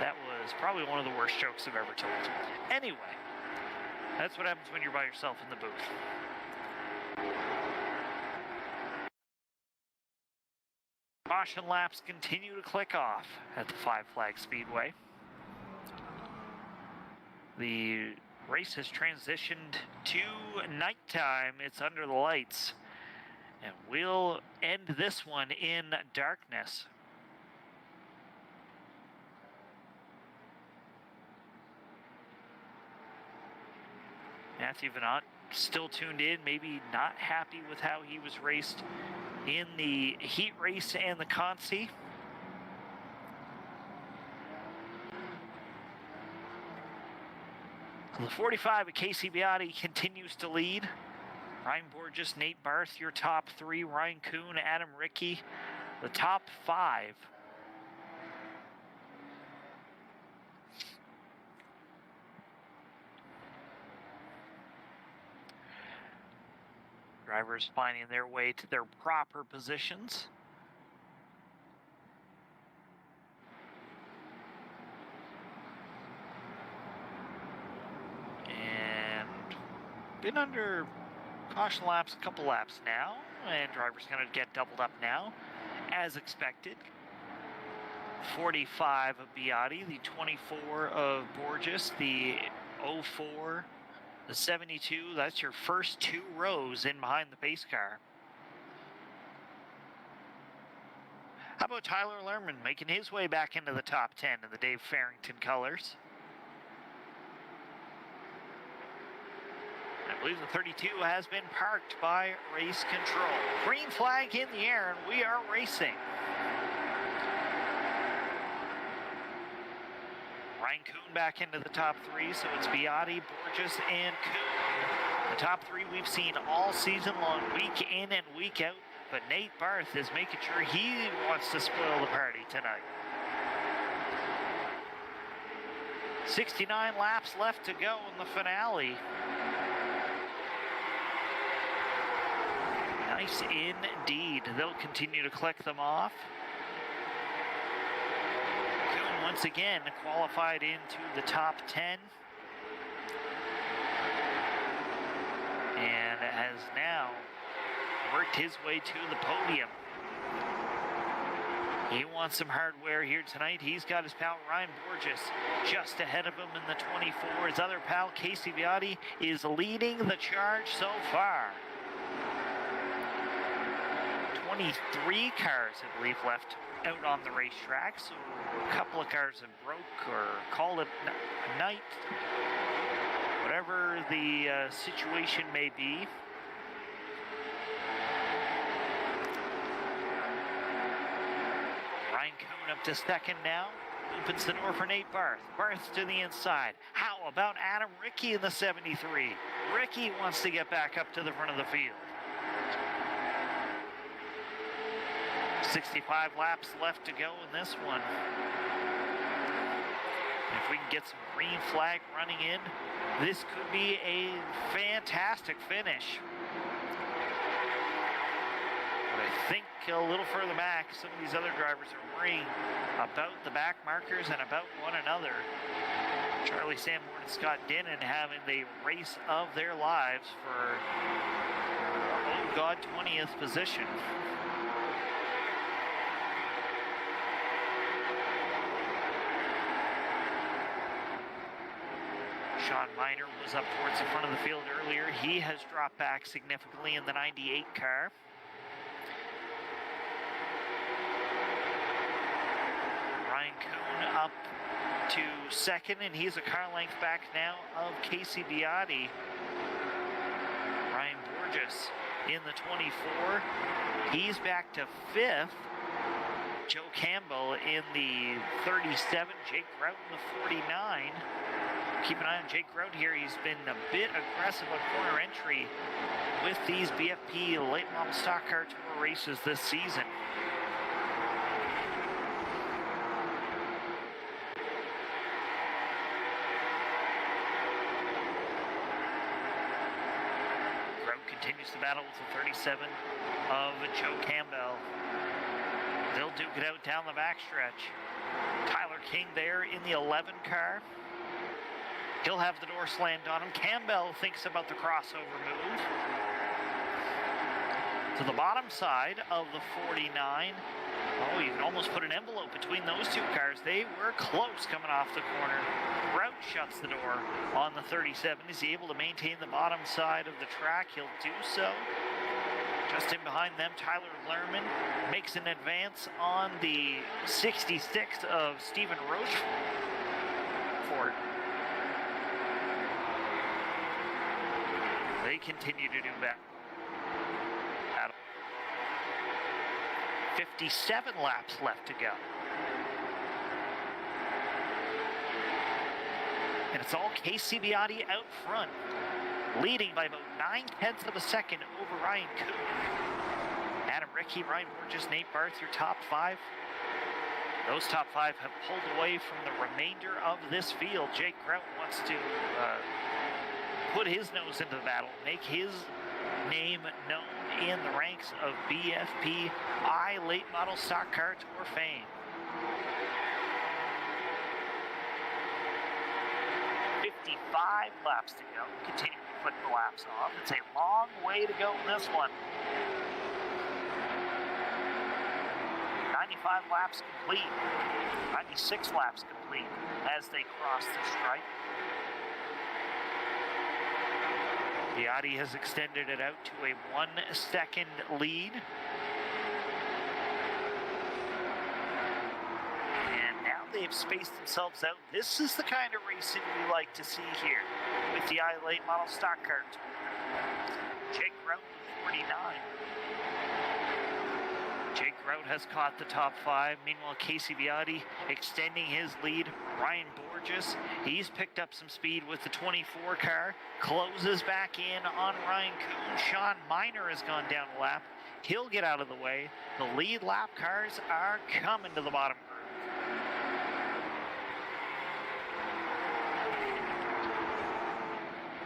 That was probably one of the worst jokes I've ever told. Anyway, that's what happens when you're by yourself in the booth. Caution laps continue to click off at the Five Flag Speedway. The race has transitioned to nighttime. It's under the lights. And we'll end this one in darkness. Matthew Venant still tuned in, maybe not happy with how he was raced in the heat race and the Consi. The 45 of Casey Beati continues to lead. Ryan Borges, Nate Barth, your top three. Ryan Kuhn, Adam Rickey, the top five. Drivers finding their way to their proper positions. And been under caution laps a couple laps now, and drivers going to get doubled up now, as expected. 45 of Beati, the 24 of Borges, the 04, the 72. That's your first two rows in behind the pace car. How about Tyler Lerman making his way back into the top 10 in the Dave Farrington colors? I believe the 32 has been parked by race control. Green flag in the air, and we are racing. Ryan Kuhn back into the top three, so it's Beati, Borges, and Kuhn. The top three we've seen all season long, week in and week out, but Nate Barth is making sure he wants to spoil the party tonight. 69 laps left to go in the finale. Nice indeed. They'll continue to click them off. Kuhn once again qualified into the top 10. And has now worked his way to the podium. He wants some hardware here tonight. He's got his pal Ryan Borges just ahead of him in the 24. His other pal Casey Beati is leading the charge so far. 23 cars, I believe, left out on the racetrack, so a couple of cars have broke or called it a night. Whatever the situation may be. Ryan Kuhn up to second now. Opens the door for Nate Barth. Barth to the inside. How about Adam Rickey in the 73? Rickey wants to get back up to the front of the field. 65 laps left to go in this one. If we can get some green flag running in, this could be a fantastic finish. But I think a little further back, some of these other drivers are worrying about the back markers and about one another. Charlie Sanborn and Scott Dinnan having the race of their lives for, oh God, 20th position. Sean Miner was up towards the front of the field earlier. He has dropped back significantly in the 98 car. Ryan Kuhn up to second, and he's a car length back now of Casey Beati. Ryan Borges in the 24. He's back to fifth. Joe Campbell in the 37. Jake Grout in the 49. Keep an eye on Jake Grout here. He's been a bit aggressive on corner entry with these BFP late model stock car tour races this season. Grout continues to battle with the 37 of Joe Campbell. They'll duke it out down the backstretch. Tyler King there in the 11 car. He'll have the door slammed on him. Campbell thinks about the crossover move. To the bottom side of the 49. Oh, you can almost put an envelope between those two cars. They were close coming off the corner. Grout shuts the door on the 37. Is he able to maintain the bottom side of the track? He'll do so. Just in behind them, Tyler Lerman makes an advance on the 66 of Stephen Rochefort. They continue to do that. 57 laps left to go. And it's all Casey Beati out front, leading by about 9/10 of a second over Ryan Kuhn. Adam Rickey, Ryan Borges, Nate Barth, your top five. Those top five have pulled away from the remainder of this field. Jake Grout wants to put his nose into the battle, make his name known in the ranks of BFP iLate Model Stock Car Tour fame. 55 laps to go. Continue to flick the laps off. It's a long way to go in this one. 95 laps complete. 96 laps complete as they cross the stripe. Beati has extended it out to a 1-second lead. And now they've spaced themselves out. This is the kind of racing we like to see here with the iLate Model Stock Car Tour. Jake Grout, 49. Jake Grout has caught the top five. Meanwhile, Casey Beati extending his lead. Ryan Borges, he's picked up some speed with the 24 car. Closes back in on Ryan Kuhn. Sean Miner has gone down a lap. He'll get out of the way. The lead lap cars are coming to the bottom group.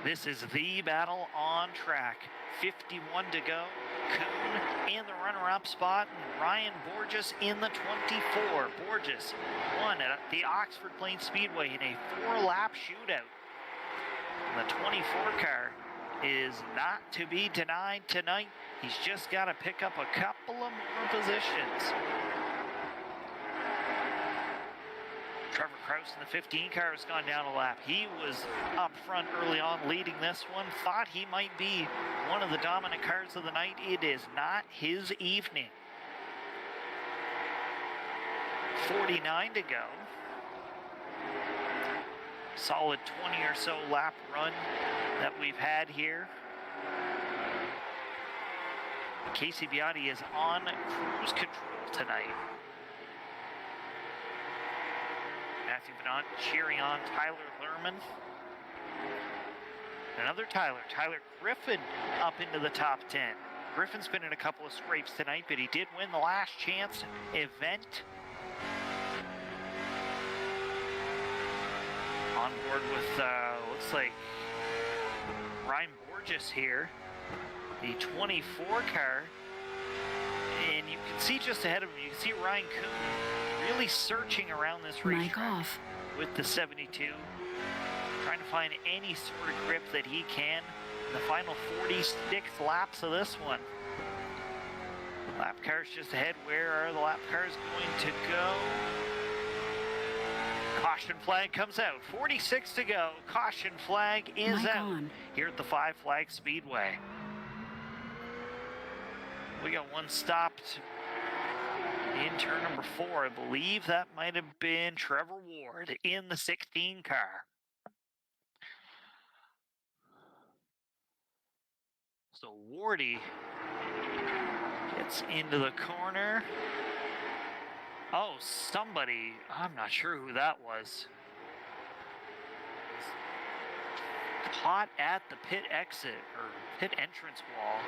This is the battle on track. 51 to go. Kuhn in the runner-up spot, and Ryan Borges in the 24. Borges won at the Oxford Plains Speedway in a 4-lap shootout. And the 24 car is not to be denied tonight. He's just got to pick up a couple of more positions. Trevor Kraus in the 15 car has gone down a lap. He was up front early on leading this one. Thought he might be one of the dominant cars of the night. It is not his evening. 49 to go. Solid 20 or so lap run that we've had here. Casey Beati is on cruise control tonight. Matthew Benant cheering on Tyler Lerman. Another Tyler Griffin up into the top 10. Griffin's been in a couple of scrapes tonight, but he did win the last chance event. On board with, looks like Ryan Borges here, the 24 car. And you can see just ahead of him, you can see Ryan Kuhn really searching around this racetrack with the 72, trying to find any sort of grip that he can in the final 46 laps of this one. Lap cars just ahead. Where are the lap cars going to go? Caution flag comes out. 46 to go. Caution flag is out here at the Five Flags Speedway. We got one stopped in turn number 4. I believe that might have been Trevor Ward in the 16 car. So Wardy gets into the corner. Oh, somebody, I'm not sure who that was, caught at the pit exit or pit entrance wall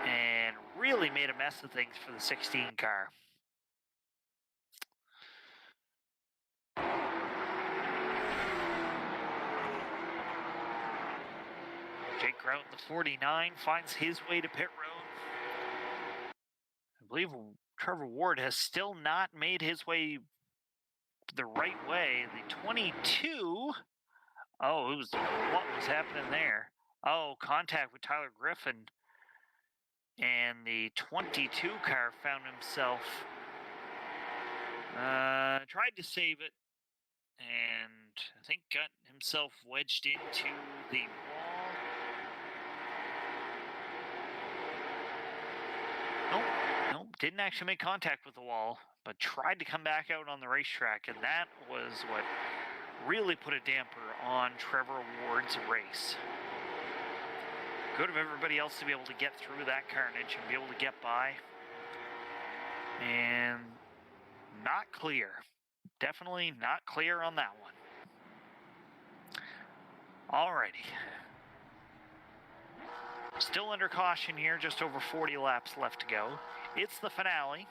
and really made a mess of things for the 16 car. Jake Grout, the 49, finds his way to pit road. I believe Trevor Ward has still not made his way the right way. The 22, oh, what was happening there? Oh, contact with Tyler Griffin. And the 22 car found himself, tried to save it, and I think got himself wedged into the wall. Nope, didn't actually make contact with the wall, but tried to come back out on the racetrack, and that was what really put a damper on Trevor Ward's race. Good of everybody else to be able to get through that carnage and be able to get by. And not clear. Definitely not clear on that one. Alrighty. Still under caution here, just over 40 laps left to go. It's the finale,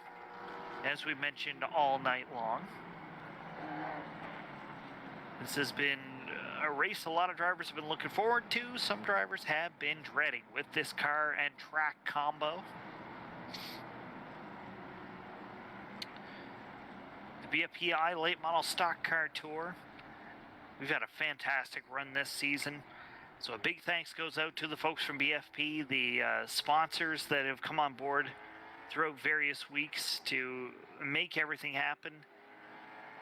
as we mentioned all night long. This has been a race a lot of drivers have been looking forward to. Some drivers have been dreading with this car and track combo. The BFP iLate Model Stock Car Tour. We've had a fantastic run this season. So a big thanks goes out to the folks from BFP, the sponsors that have come on board throughout various weeks to make everything happen.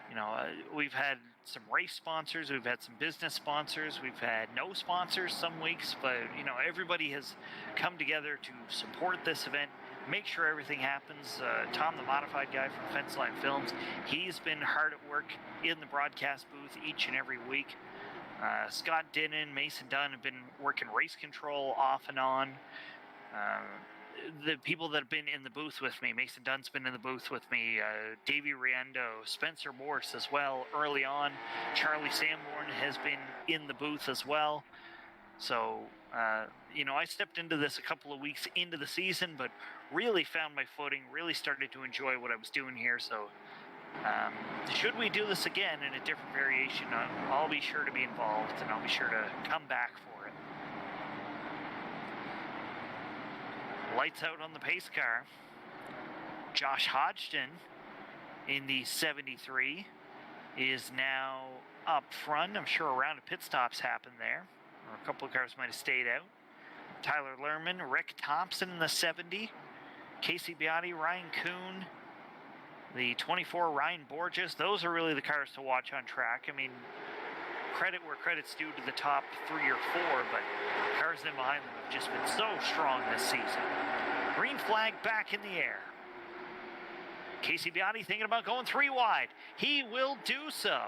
You know, we've had some race sponsors, we've had some business sponsors, we've had no sponsors some weeks, but, you know, everybody has come together to support this event, make sure everything happens. Tom, the modified guy from Fence Line Films, he's been hard at work in the broadcast booth each and every week. Scott Dinnan, Mason Dunn have been working race control off and on. The people that have been in the booth with me, Mason Dunn's been in the booth with me, Davey Riendo, Spencer Morse as well early on. Charlie Sanborn has been in the booth as well. So, you know, I stepped into this a couple of weeks into the season, but really found my footing, really started to enjoy what I was doing here. So, should we do this again in a different variation, I'll be sure to be involved and I'll be sure to come back for it. Lights out on the pace car. Josh Hodgson in the 73 is now up front. I'm sure a round of pit stops happened there, or a couple of cars might have stayed out. Tyler Lerman, Rick Thompson in the 70, Casey Beatty, Ryan Kuhn, the 24 Ryan Borges. Those are really the cars to watch on track. I mean, credit where credit's due to the top 3 or 4, but cars in behind them have just been so strong this season. Green flag back in the air. Casey Beatty thinking about going 3 wide. He will do so.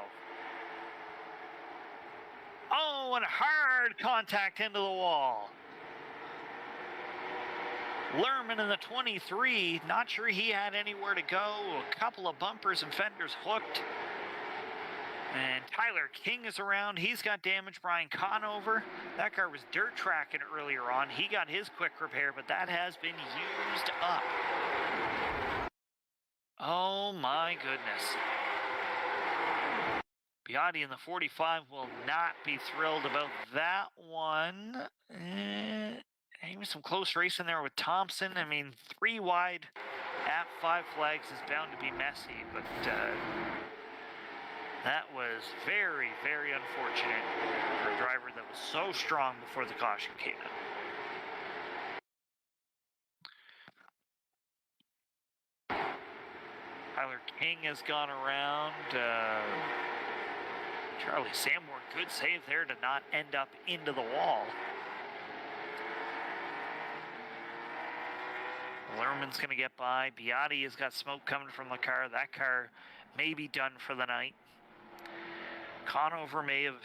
Oh, and hard contact into the wall. Lerman in the 23, not sure he had anywhere to go. A couple of bumpers and fenders hooked. And Tyler King is around. He's got damage. Brian Conover. That car was dirt tracking earlier on. He got his quick repair, but that has been used up. Oh my goodness. Beatty in the 45 will not be thrilled about that one. Maybe some close racing there with Thompson. I mean, 3 wide at Five Flags is bound to be messy, but that was very, very unfortunate for a driver that was so strong before the caution came in. Tyler King has gone around. Charlie Sanborn, good save there to not end up into the wall. Lerman's going to get by. Biotti has got smoke coming from the car. That car may be done for the night. Conover may have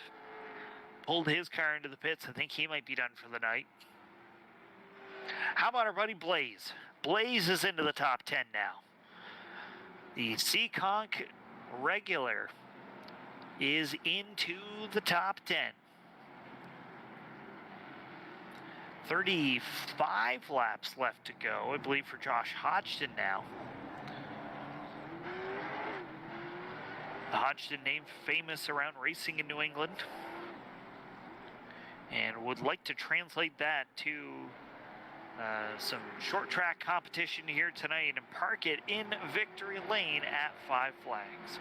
pulled his car into the pits. I think he might be done for the night. How about our buddy Blaze? Blaze is into the top 10 now. The Seekonk regular is into the top 10. 35 laps left to go, I believe, for Josh Hodgson now. The Hodgson name famous around racing in New England, and would like to translate that to some short track competition here tonight and park it in Victory Lane at Five Flags.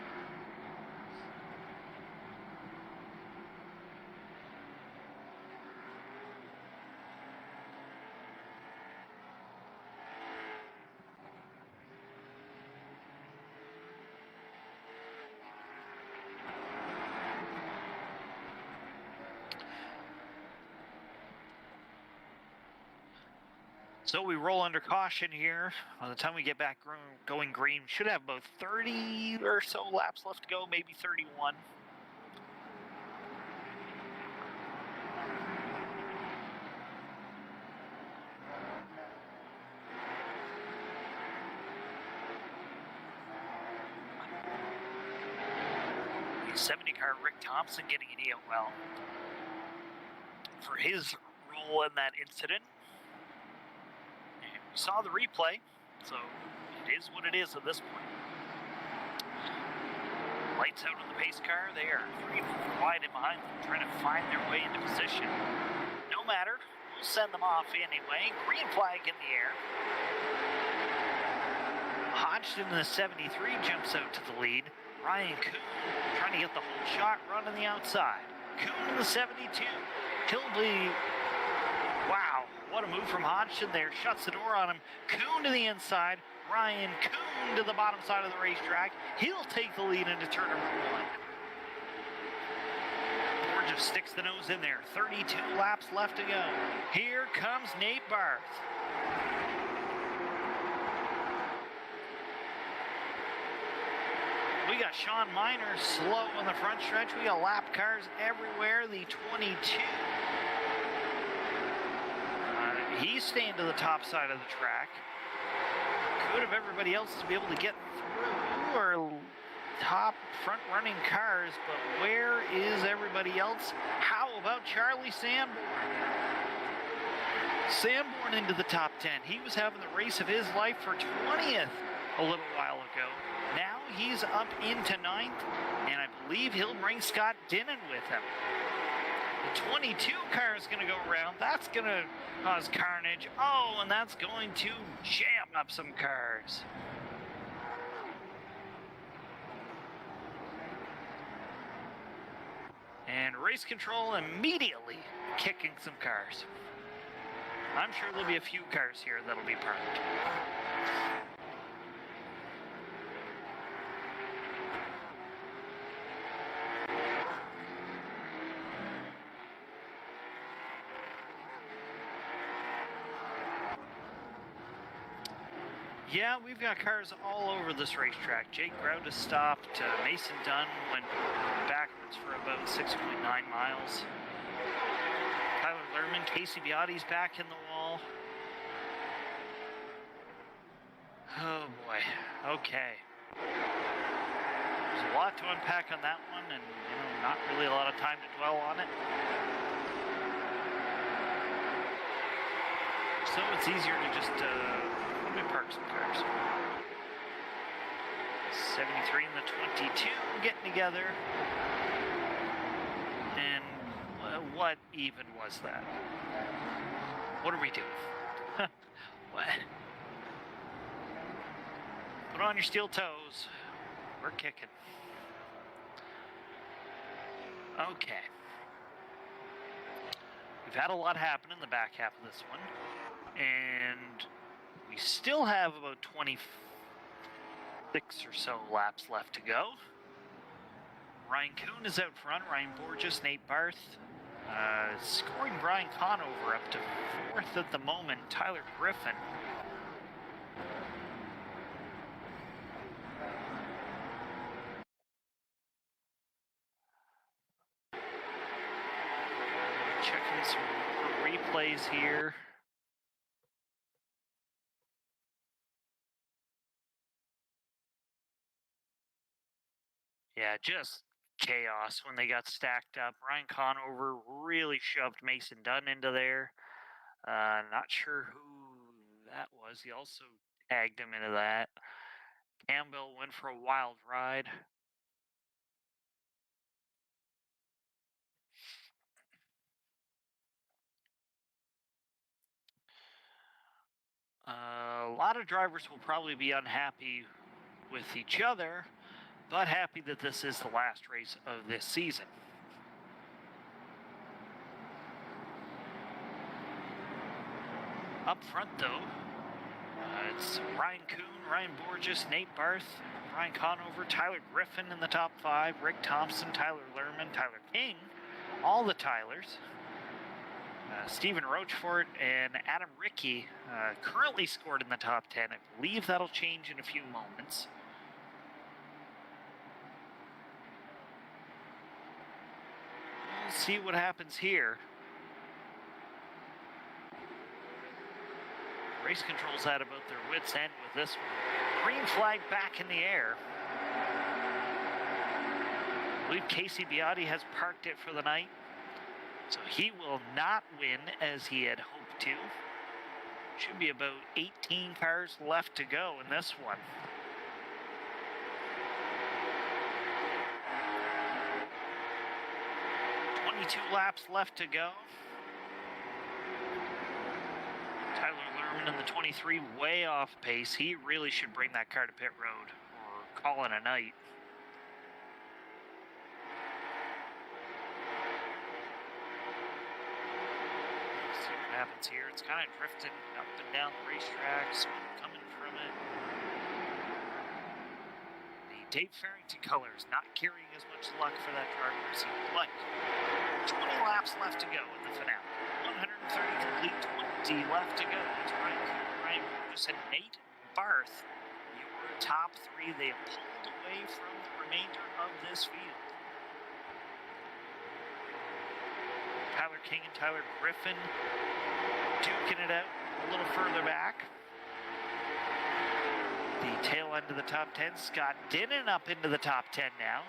So we roll under caution here. By the time we get back going green, should have about 30 or so laps left to go, maybe 31. The 70 car Rick Thompson getting it out well for his role in that incident. We saw the replay, so it is what it is at this point. Lights out on the pace car. They are 3 wide in behind them, trying to find their way into position. No matter, we'll send them off anyway. Green flag in the air. Hodgson in the 73 jumps out to the lead. Ryan Kuhn trying to get the whole shot run on the outside. Kuhn in the 72. He'll be... Wow, what a move from Hodgson there. Shuts the door on him. Kuhn to the inside. Ryan Kuhn to the bottom side of the racetrack. He'll take the lead into turn number 1. Ford just sticks the nose in there. 32 laps left to go. Here comes Nate Barth. We got Sean Miner slow on the front stretch. We got lap cars everywhere. The 22. He's staying to the top side of the track. Good of everybody else to be able to get through our top front running cars, but where is everybody else? How about Charlie Sanborn? Sanborn into the top 10. He was having the race of his life for 20th a little while ago. Now he's up into 9th, and I believe he'll bring Scott Dinnan with him. The 22 car is going to go around. That's going to cause carnage. Oh, and that's going to jam up some cars. And race control immediately kicking some cars. I'm sure there'll be a few cars here that'll be parked. Yeah, we've got cars all over this racetrack. Jake Grout has stopped. Mason Dunn went backwards for about 6.9 miles. Tyler Lerman, Casey Biotti's back in the wall. Oh boy, okay. There's a lot to unpack on that one, and not really a lot of time to dwell on it. So it's easier to just let me park some cars. 73 and the 22 getting together. And what even was that? What are we doing? What? Put on your steel toes. We're kicking. Okay. We've had a lot happen in the back half of this one. And we still have about 26 or so laps left to go. Ryan Kuhn is out front. Ryan Borges, Nate Barth. Scoring Brian Conover up to 4th at the moment. Tyler Griffin. Checking some replays here. Yeah, just chaos when they got stacked up. Ryan Conover really shoved Mason Dunn into there. Not sure who that was. He also tagged him into that. Campbell went for a wild ride. A lot of drivers will probably be unhappy with each other, but happy that this is the last race of this season. Up front, though, it's Ryan Kuhn, Ryan Borges, Nate Barth, Ryan Conover, Tyler Griffin in the top 5, Rick Thompson, Tyler Lerman, Tyler King, all the Tylers. Stephen Rochefort and Adam Rickey currently scored in the top 10. I believe that'll change in a few moments. We'll see what happens here. Race control's at about their wits' end with this one. Green flag back in the air. I believe Casey Biotti has parked it for the night. So he will not win as he had hoped to. Should be about 18 cars left to go in this one. .22 laps left to go. Tyler Lerman in the 23 way off pace. He really should bring that car to pit road or call it a night. Happens here. It's kind of drifting up and down the racetrack, coming from it. The Dave Farrington colors not carrying as much luck for that driver as he would like. 20 laps left to go in the finale. 130 complete, 20 left to go. It's Ryan Borges and Nate Barth. Your top 3. They have pulled away from the remainder of this field. Tyler King and Tyler Griffin duking it out a little further back. The tail end of the top 10, Scott Dinnan up into the top 10 now.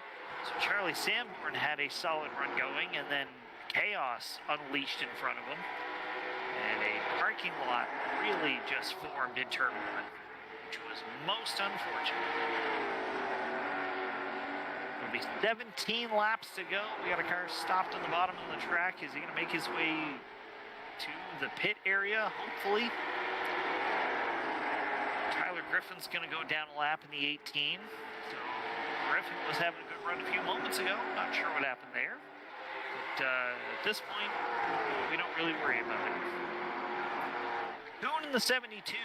So Charlie Sanborn had a solid run going, and then chaos unleashed in front of him. And a parking lot really just formed in turn 1, which was most unfortunate. There'll be 17 laps to go. We got a car stopped on the bottom of the track. Is he going to make his way to the pit area, hopefully? Tyler Griffin's going to go down a lap in the 18. So Griffin was having a good run a few moments ago. Not sure what happened there. But at this point, we don't really worry about it. Kuhn in the 72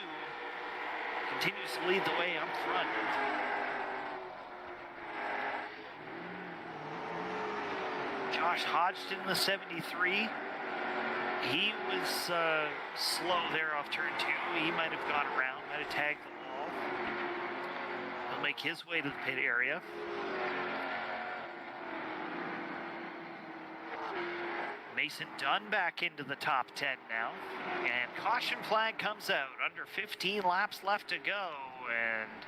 continues to lead the way up front. Josh Hodgson in the 73. He was slow there off turn 2. He might have gone around, might have tagged the wall. He'll make his way to the pit area. Mason Dunn back into the top 10 now. And caution flag comes out. Under 15 laps left to go. And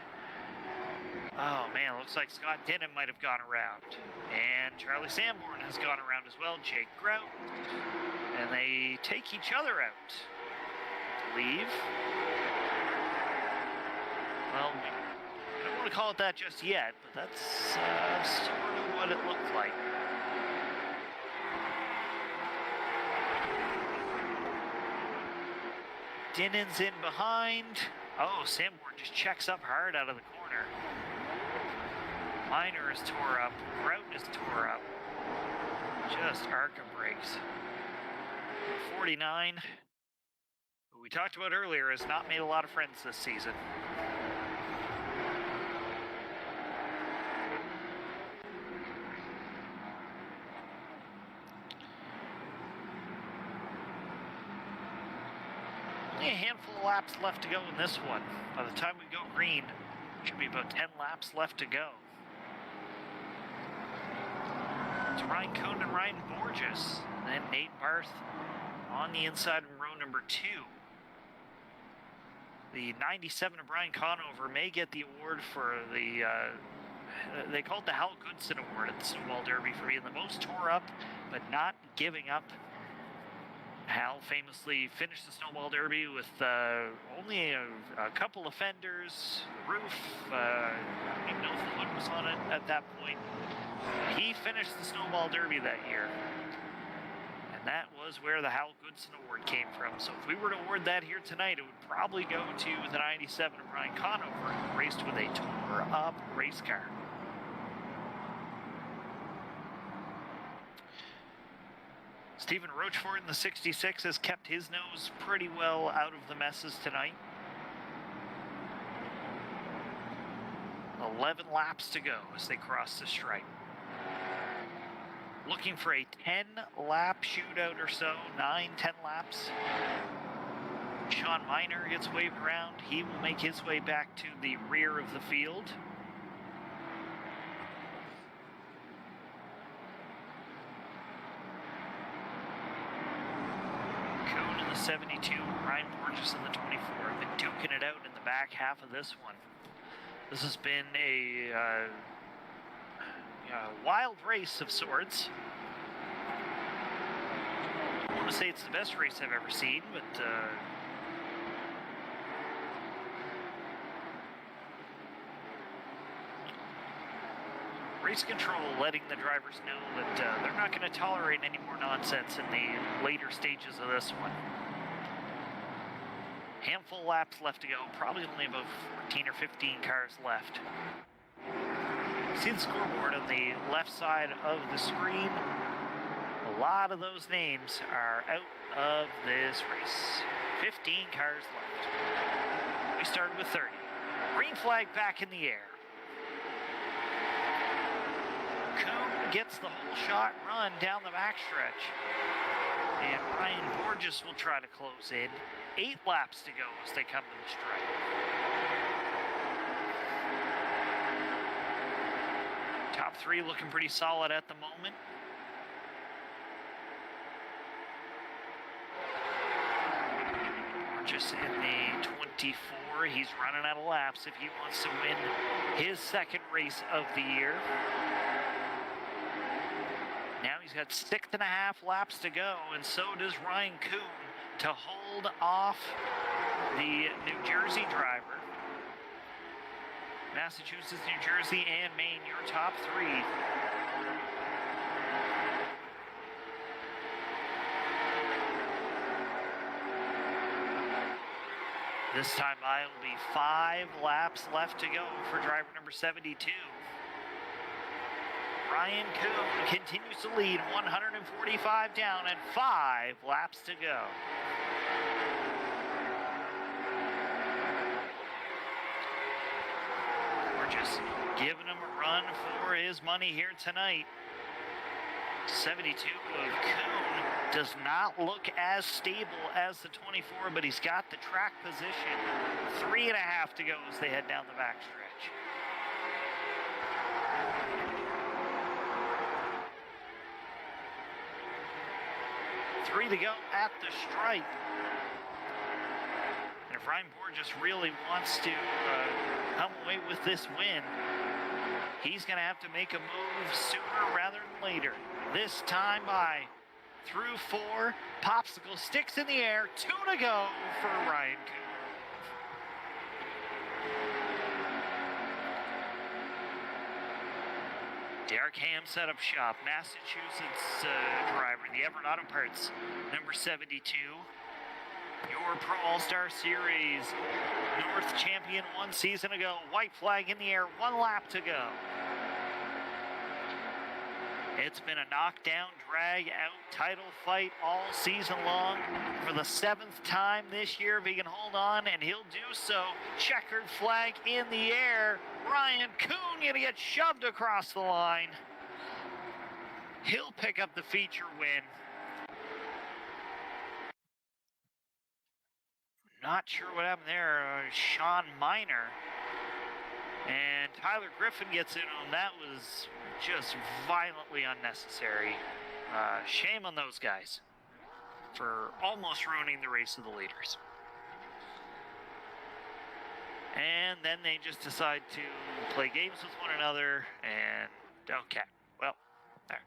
oh man, looks like Scott Dinnan might have gone around. And Charlie Sanborn has gone around as well. Jake Grout. And they take each other out. Leave. Well, I don't want to call it that just yet, but that's sort of what it looked like. Dinnan's in behind. Oh, Sanborn just checks up hard out of the corner. Minor is tore up. Broughton is tore up. Just ARCA brakes. 49, who we talked about earlier, has not made a lot of friends this season. Only a handful of laps left to go in this one. By the time we go green, should be about 10 laps left to go. It's Ryan Cohn and Ryan Borges, and then Nate Barth on the inside in row number 2. The 97 of Brian Conover may get the award for the, they call it the Hal Goodson Award at the Snowball Derby for being the most tore up, but not giving up. Hal famously finished the Snowball Derby with only a couple of fenders, roof, I don't even know if the hood was on it at that point. He finished the Snowball Derby that year. And that was where the Hal Goodson Award came from. So if we were to award that here tonight, it would probably go to the 97 of Ryan Conover, who raced with a tore-up race car. Stephen Rochefort in the 66 has kept his nose pretty well out of the messes tonight. 11 laps to go as they cross the stripe. Looking for a 10-lap shootout or so, 9-10 laps. Sean Minor gets waved around. He will make his way back to the rear of the field. Cohn in the 72, Ryan Borges in the 24 have been duking it out in the back half of this one. This has been a wild race of sorts. I don't want to say it's the best race I've ever seen, but race control letting the drivers know that they're not going to tolerate any more nonsense in the later stages of this one. Handful of laps left to go, probably only about 14 or 15 cars left. See the scoreboard on the left side of the screen. A lot of those names are out of this race. 15 cars left. We started with 30. Green flag back in the air. Cohn gets the whole shot run down the backstretch. And Ryan Borges will try to close in. 8 laps to go as they come to the stripe. Top 3 looking pretty solid at the moment. Borges in the 24. He's running out of laps if he wants to win his second race of the year. Now he's got 6.5 laps to go, and so does Ryan Cohn to hold off the New Jersey driver. Massachusetts, New Jersey, and Maine, your top 3. This time by will be 5 laps left to go for driver number 72. Ryan Cohn continues to lead, 145 down and 5 laps to go. Just giving him a run for his money here tonight. 72 of Cohn does not look as stable as the 24, but he's got the track position. 3.5 to go as they head down the backstretch. Three to go at the stripe. And if Ryan Borges really wants to come away with this win, he's going to have to make a move sooner rather than later. This time by through 4, popsicle sticks in the air, 2 to go for Ryan Cohn. Derek Ham set up shop, Massachusetts driver, the Everett Auto Parts, number 72. Your Pro All-Star Series North champion 1 season ago. White flag in the air, 1 lap to go. It's been a knockdown, drag-out title fight all season long. For the 7th time this year, if he can hold on, and he'll do so. Checkered flag in the air. Ryan Kuhn gonna get shoved across the line. He'll pick up the feature win. Not sure what happened there. Sean Miner. And Tyler Griffin gets in on that. Was just violently unnecessary. Shame on those guys for almost ruining the race of the leaders. And then they just decide to play games with one another, and okay, well, there.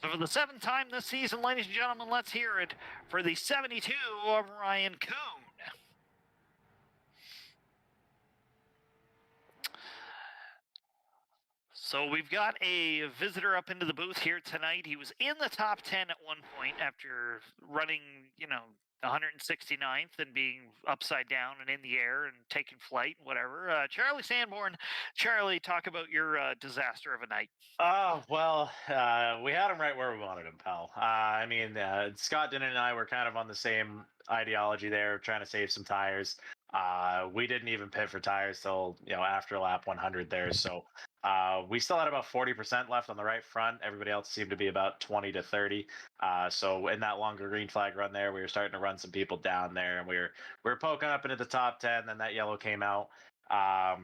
So for the 7th time this season, ladies and gentlemen, let's hear it for the 72 of Ryan Kuhn. So we've got a visitor up into the booth here tonight. He was in the top 10 at one point after running, 169th and being upside down and in the air and taking flight, whatever. Charlie Sanborn. Charlie, talk about your disaster of a night. Oh, well, we had him right where we wanted him, pal. Scott Dinnan and I were kind of on the same ideology there, trying to save some tires. We didn't even pit for tires till, after lap 100 there. So we still had about 40% left on the right front. Everybody else seemed to be about 20 to 30. So in that longer green flag run there, we were starting to run some people down there, and we were poking up into the top 10. Then that yellow came out.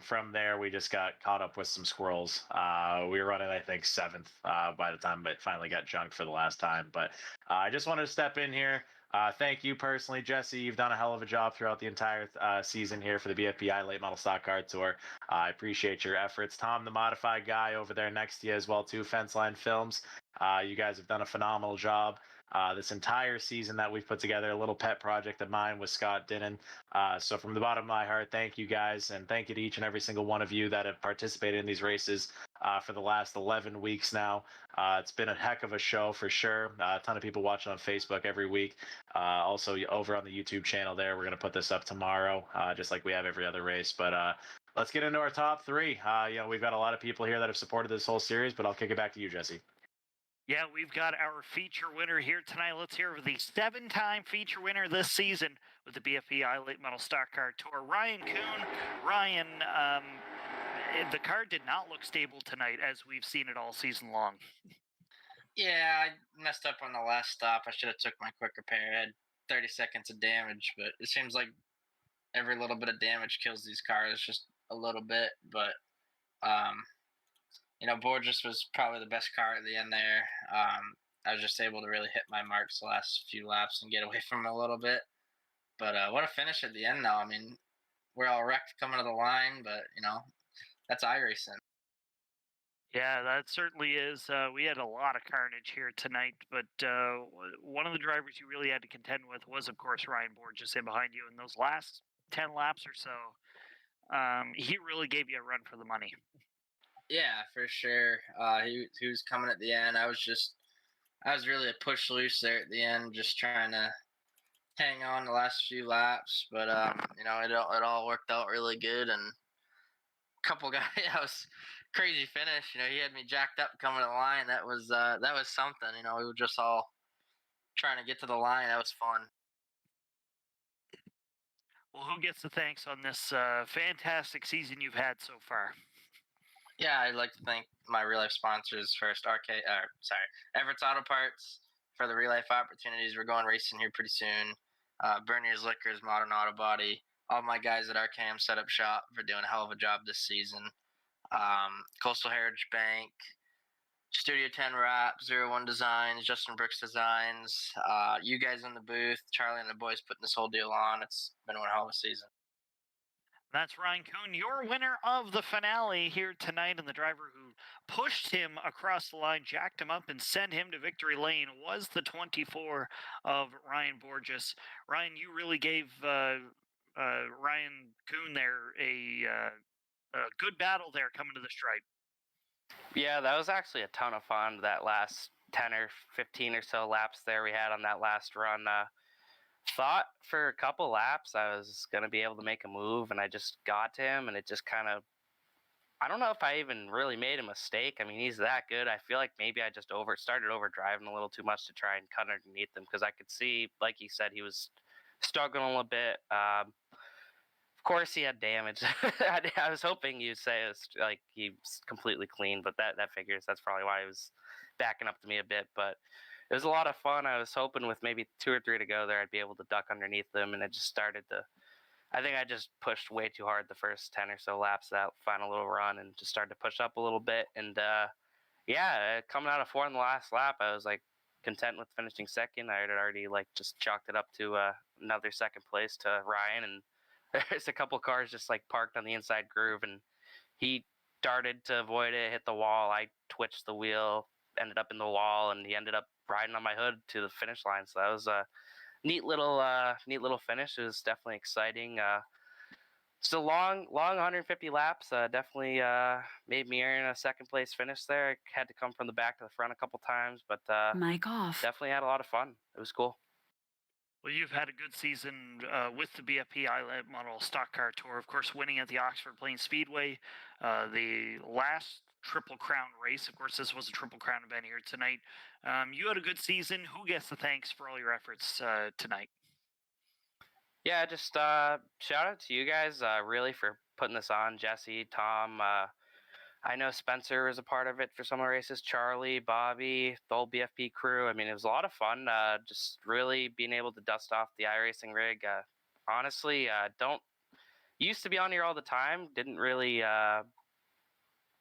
From there, we just got caught up with some squirrels. We were running, I think, 7th by the time it finally got junked for the last time. But I just wanted to step in here. Thank you personally, Jesse. You've done a hell of a job throughout the entire season here for the BFP iLate Model Stock Car Tour. I appreciate your efforts. Tom, the modified guy over there next to you as well, too, Fenceline Films. You guys have done a phenomenal job. This entire season that we've put together, a little pet project of mine with Scott Dinnan. So from the bottom of my heart, thank you guys, and thank you to each and every single one of you that have participated in these races for the last 11 weeks now. It's been a heck of a show for sure. A ton of people watching on Facebook every week. Also over on the YouTube channel there, we're going to put this up tomorrow, just like we have every other race. But let's get into our top 3. We've got a lot of people here that have supported this whole series, but I'll kick it back to you, Jesse. Yeah, we've got our feature winner here tonight. Let's hear the 7-time feature winner this season with the BFP iLate Model Stock Car Tour, Ryan Kuhn. Ryan, the car did not look stable tonight, as we've seen it all season long. Yeah, I messed up on the last stop. I should have took my quick repair. I had 30 seconds of damage, but it seems like every little bit of damage kills these cars just a little bit. But Borges was probably the best car at the end there. I was just able to really hit my marks the last few laps and get away from him a little bit. But what a finish at the end, though. I mean, we're all wrecked coming to the line, but, that's iRacing. Yeah, that certainly is. We had a lot of carnage here tonight, but one of the drivers you really had to contend with was, of course, Ryan Borges in behind you. In those last 10 laps or so, he really gave you a run for the money. Yeah, for sure. He was coming at the end. I was really a push loose there at the end, just trying to hang on the last few laps. But it all worked out really good. And a couple guys, that was crazy finish. He had me jacked up coming to the line. That was something. We were just all trying to get to the line. That was fun. Well, who gets the thanks on this fantastic season you've had so far? Yeah, I'd like to thank my real life sponsors first. Everett's Auto Parts for the real life opportunities. We're going racing here pretty soon. Bernier's Liquors, Modern Auto Body. All my guys at RKM Setup Shop for doing a hell of a job this season. Coastal Heritage Bank, Studio 10 Wrap, 01 Designs, Justin Brooks Designs. You guys in the booth, Charlie and the boys putting this whole deal on. It's been one hell of a season. That's Ryan Kuhn, your winner of the finale here tonight, and the driver who pushed him across the line, jacked him up, and sent him to victory lane was the 24 of Ryan Borges. Ryan, you really gave Ryan Kuhn there a good battle there coming to the stripe. Yeah, that was actually a ton of fun, that last 10 or 15 or so laps there we had on that last run. Thought for a couple laps I was going to be able to make a move, and I just got to him, and it just kind of I don't know if I even really made a mistake. I mean, he's that good. I feel like maybe I just started overdriving a little too much to try and cut underneath him because I could see, like he said, he was struggling a little bit. Of course, he had damage. I was hoping you'd say it was like he was completely clean, but that figures. That's probably why he was backing up to me a bit. But it was a lot of fun. I was hoping with maybe 2 or 3 to go there, I'd be able to duck underneath them, and it just started to. I think I just pushed way too hard the first 10 or so laps of that final little run, and just started to push up a little bit. And yeah, coming out of 4 on the last lap, I was like content with finishing second. I had already like just chalked it up to another second place to Ryan, and there's a couple cars just like parked on the inside groove, and he darted to avoid it, hit the wall. I twitched the wheel, ended up in the wall, and he ended up riding on my hood to the finish line. So that was a neat little finish. It was definitely exciting. Still long 150 laps. Definitely made me earn a second place finish there. I had to come from the back to the front a couple times, but Mic off. definitely had a lot of fun. It was cool. Well, you've had a good season with the BFP iLate Model Stock Car Tour, of course, winning at the Oxford Plains Speedway, the last Triple Crown race. Of course, this was a Triple Crown event here tonight. You had a good season. Who gets the thanks for all your efforts tonight? Yeah, just shout out to you guys really for putting this on. Jesse, Tom, I know Spencer was a part of it for some of the races. Charlie, Bobby, the whole BFP crew. I mean, it was a lot of fun. Just really being able to dust off the iRacing rig. Honestly, don't used to be on here all the time. Didn't really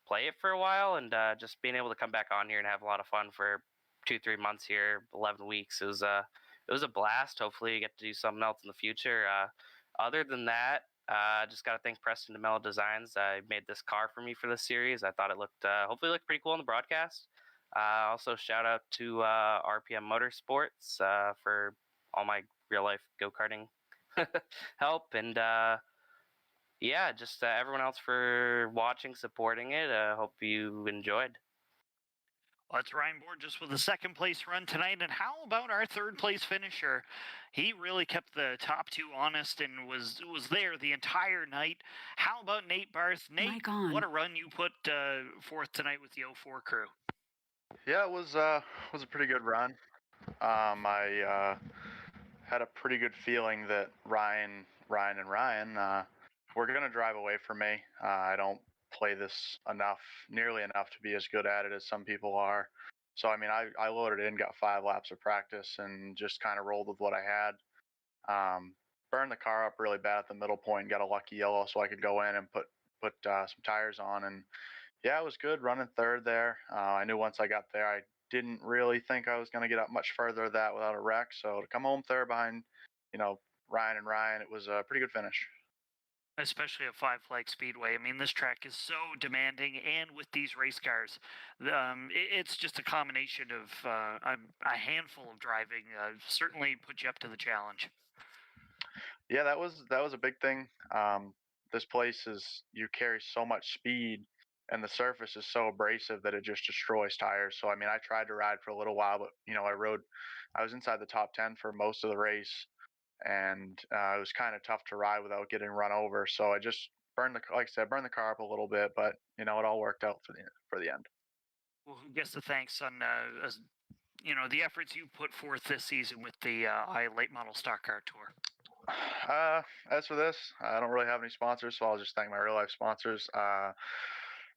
play it for a while, and just being able to come back on here and have a lot of fun for 2-3 months here, 11 weeks. It was a blast. Hopefully, you get to do something else in the future. Other than that, just got to thank Preston DeMello Designs. Made this car for me for this series. I thought it hopefully looked pretty cool on the broadcast. Also, shout out to RPM Motorsports for all my real life go karting help, and yeah, just everyone else for watching, supporting it. Hope you enjoyed. Well, that's Ryan Borges with a second place run tonight. And how about our third place finisher? He really kept the top two honest and was there the entire night. How about Nate Barth? Nate, what a run you put forth tonight with the 04 crew. Yeah, it was a pretty good run. I had a pretty good feeling that Ryan were gonna drive away from me. I don't play this nearly enough to be as good at it as some people are. So I mean, I loaded in, got 5 laps of practice, and just kind of rolled with what I had. Burned the car up really bad at the middle point, got a lucky yellow, so I could go in and put some tires on, and yeah, it was good running third there. I knew once I got there, I didn't really think I was going to get up much further that without a wreck. So to come home third behind, Ryan, it was a pretty good finish. Especially at Five Flag Speedway. I mean, this track is so demanding, and with these race cars, it's just a combination of a handful of driving. Certainly put you up to the challenge. Yeah, that was a big thing. This place you carry so much speed, and the surface is so abrasive that it just destroys tires. So I mean, I tried to ride for a little while, but I was inside the top 10 for most of the race, and it was kind of tough to ride without getting run over. So I just burned the car up a little bit, but it all worked out for the end. Well, who gets the thanks on the efforts you put forth this season with the iLate Model Stock Car Tour? As for this, I don't really have any sponsors, so I'll just thank my real life sponsors.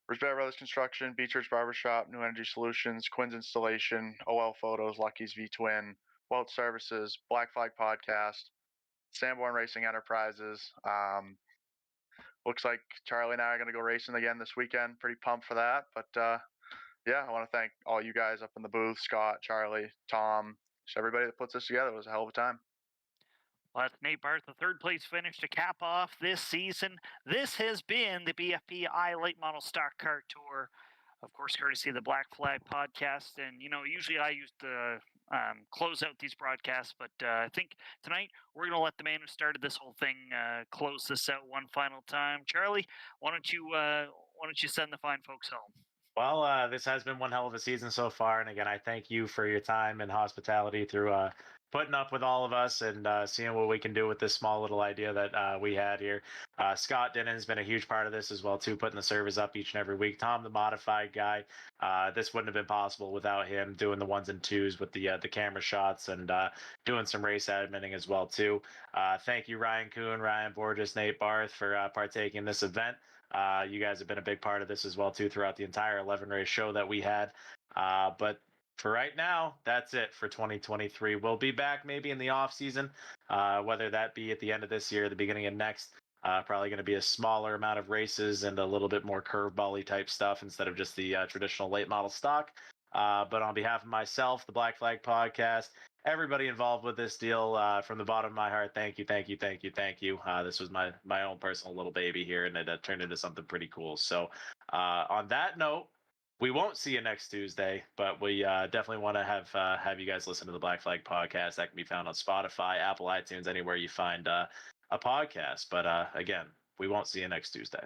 Risbert Brothers Construction, Beach Church Barbershop, New Energy Solutions, Quinn's Installation, OL Photos, Lucky's V-Twin, Welch Services, Black Flag Podcast, Sanborn Racing Enterprises. Looks like Charlie and I are going to go racing again this weekend. Pretty pumped for that. But yeah, I want to thank all you guys up in the booth, Scott, Charlie, Tom, just everybody that puts this together. It was a hell of a time. Well, that's Nate Barth, the third place finish to cap off this season. This has been the BFP iLate Model Stock Car Tour, of course, courtesy of the Black Flag Podcast. And, usually I used to close out these broadcasts, but I think tonight we're going to let the man who started this whole thing close this out one final time. Charlie, why don't you send the fine folks home? Well, this has been one hell of a season so far, and again, I thank you for your time and hospitality through putting up with all of us and seeing what we can do with this small little idea that we had here. Scott Dinnan's been a huge part of this as well too, putting the servers up each and every week. Tom, the modified guy, this wouldn't have been possible without him doing the ones and twos with the camera shots and doing some race adminning as well too. Thank you, Ryan Kuhn, Ryan Borges, Nate Barth for partaking in this event. You guys have been a big part of this as well too throughout the entire 11 race show that we had. But for right now, that's it for 2023. We'll be back maybe in the off season, whether that be at the end of this year, or the beginning of next. Probably going to be a smaller amount of races and a little bit more curveball-y type stuff instead of just the traditional late model stock. But on behalf of myself, the Black Flag Podcast, everybody involved with this deal, from the bottom of my heart, thank you, thank you, thank you, thank you. This was my own personal little baby here, and it turned into something pretty cool. So on that note, we won't see you next Tuesday, but we definitely want to have you guys listen to the Black Flag Podcast. That can be found on Spotify, Apple iTunes, anywhere you find a podcast. But again, we won't see you next Tuesday.